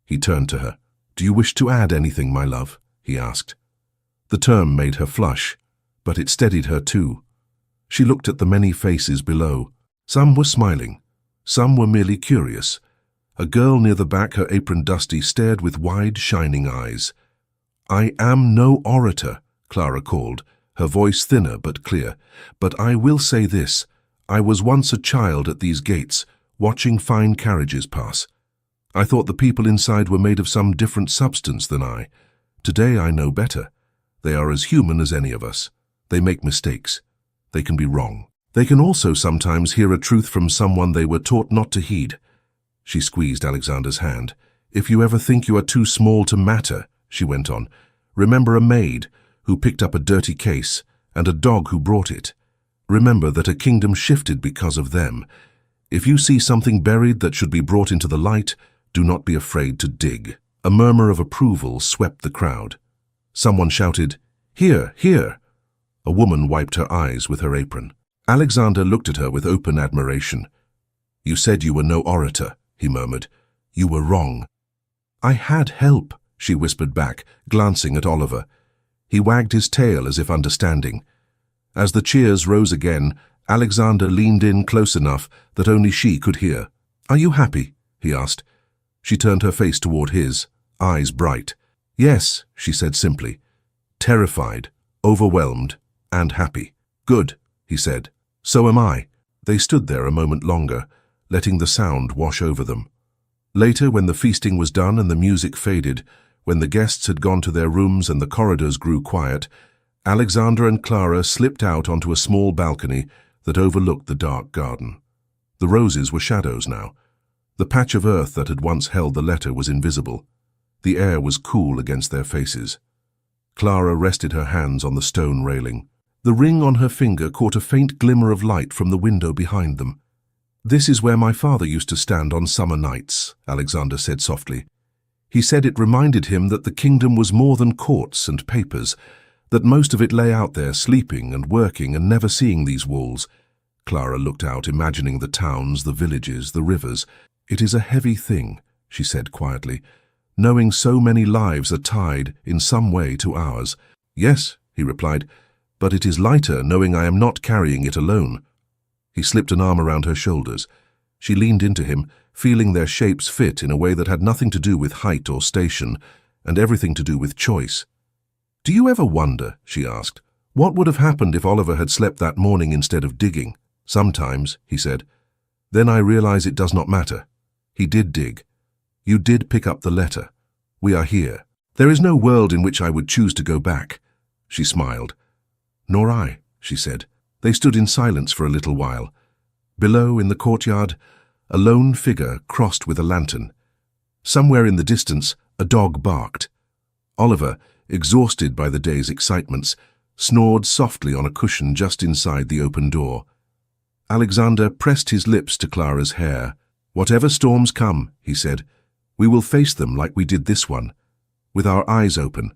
Speaker 1: He turned to her. "Do you wish to add anything, my love?" he asked. The term made her flush, but it steadied her too. She looked at the many faces below. Some were smiling. Some were merely curious. A girl near the back, her apron dusty, stared with wide, shining eyes. "I am no orator," Clara called, her voice thinner but clear. "But I will say this. I was once a child at these gates, watching fine carriages pass. I thought the people inside were made of some different substance than I. Today I know better. They are as human as any of us. They make mistakes. They can be wrong. They can also sometimes hear a truth from someone they were taught not to heed." She squeezed Alexander's hand. "If you ever think you are too small to matter," she went on, "remember a maid who picked up a dirty case and a dog who brought it. Remember that a kingdom shifted because of them. If you see something buried that should be brought into the light, do not be afraid to dig." A murmur of approval swept the crowd. Someone shouted, "Here, here!" A woman wiped her eyes with her apron. Alexander looked at her with open admiration. "You said you were no orator," he murmured. "You were wrong." "I had help," she whispered back, glancing at Oliver. He wagged his tail as if understanding. As the cheers rose again, Alexander leaned in close enough that only she could hear. "Are you happy?" he asked. She turned her face toward his, eyes bright. "Yes," she said simply. "Terrified, overwhelmed, and happy." "Good," he said. "So am I." They stood there a moment longer, letting the sound wash over them. Later, when the feasting was done and the music faded, when the guests had gone to their rooms and the corridors grew quiet, Alexander and Clara slipped out onto a small balcony that overlooked the dark garden. The roses were shadows now. The patch of earth that had once held the letter was invisible. The air was cool against their faces. Clara rested her hands on the stone railing. The ring on her finger caught a faint glimmer of light from the window behind them. "This is where my father used to stand on summer nights," Alexander said softly. He said it reminded him that the kingdom was more than courts and papers, that most of it lay out there sleeping and working and never seeing these walls. Clara looked out, imagining the towns, the villages, the rivers. "It is a heavy thing," she said quietly, "knowing so many lives are tied in some way to ours." "Yes," he replied, "but it is lighter knowing I am not carrying it alone." He slipped an arm around her shoulders. She leaned into him, feeling their shapes fit in a way that had nothing to do with height or station, and everything to do with choice. "Do you ever wonder," she asked, "what would have happened if Oliver had slept that morning instead of digging?" "Sometimes," he said. "Then I realize it does not matter. He did dig. You did pick up the letter. We are here. There is no world in which I would choose to go back." She smiled. "Nor I," she said. They stood in silence for a little while. Below, in the courtyard, a lone figure crossed with a lantern. Somewhere in the distance, a dog barked. Oliver, exhausted by the day's excitements, snored softly on a cushion just inside the open door. Alexander pressed his lips to Clara's hair. "Whatever storms come," he said, "we will face them like we did this one, with our eyes open,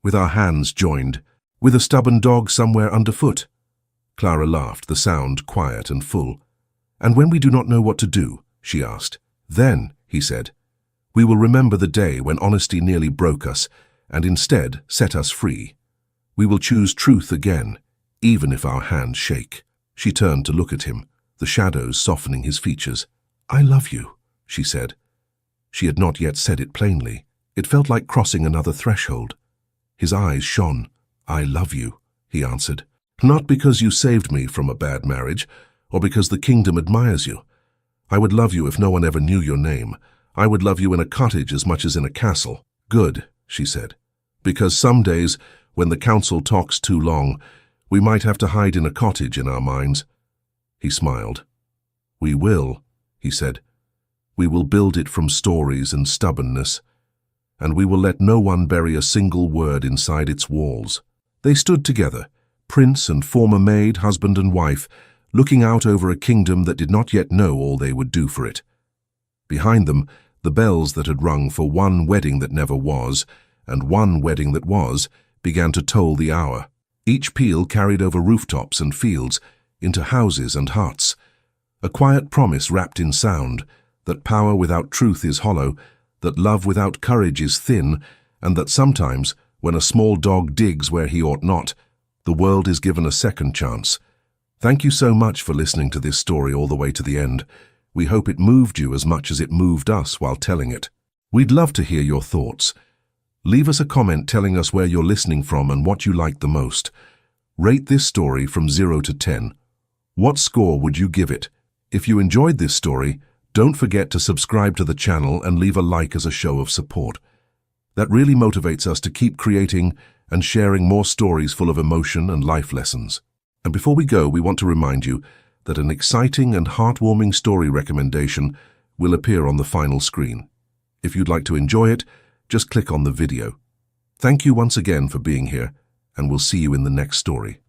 Speaker 1: with our hands joined, with a stubborn dog somewhere underfoot." Clara laughed, the sound quiet and full. "And when we do not know what to do," she asked. "Then," he said, "we will remember the day when honesty nearly broke us and instead set us free. We will choose truth again, even if our hands shake." She turned to look at him, the shadows softening his features. "I love you," she said. She had not yet said it plainly. It felt like crossing another threshold. His eyes shone. "I love you," he answered. "Not because you saved me from a bad marriage, or because the kingdom admires you. I would love you if no one ever knew your name. I would love you in a cottage as much as in a castle." "Good," she said, "because some days, when the council talks too long, we might have to hide in a cottage in our minds." He smiled. "We will," he said. "We will build it from stories and stubbornness, and we will let no one bury a single word inside its walls." They stood together, prince and former maid, husband and wife, looking out over a kingdom that did not yet know all they would do for it. Behind them, the bells that had rung for one wedding that never was, and one wedding that was, began to toll the hour. Each peal carried over rooftops and fields, into houses and hearts. A quiet promise wrapped in sound, that power without truth is hollow, that love without courage is thin, and that sometimes, when a small dog digs where he ought not, the world is given a second chance. Thank you so much for listening to this story all the way to the end. We hope it moved you as much as it moved us while telling it. We'd love to hear your thoughts. Leave us a comment telling us where you're listening from and what you liked the most. Rate this story from 0 to 10. What score would you give it? If you enjoyed this story, don't forget to subscribe to the channel and leave a like as a show of support. That really motivates us to keep creating and sharing more stories full of emotion and life lessons. And before we go, we want to remind you that an exciting and heartwarming story recommendation will appear on the final screen. If you'd like to enjoy it, just click on the video. Thank you once again for being here, and we'll see you in the next story.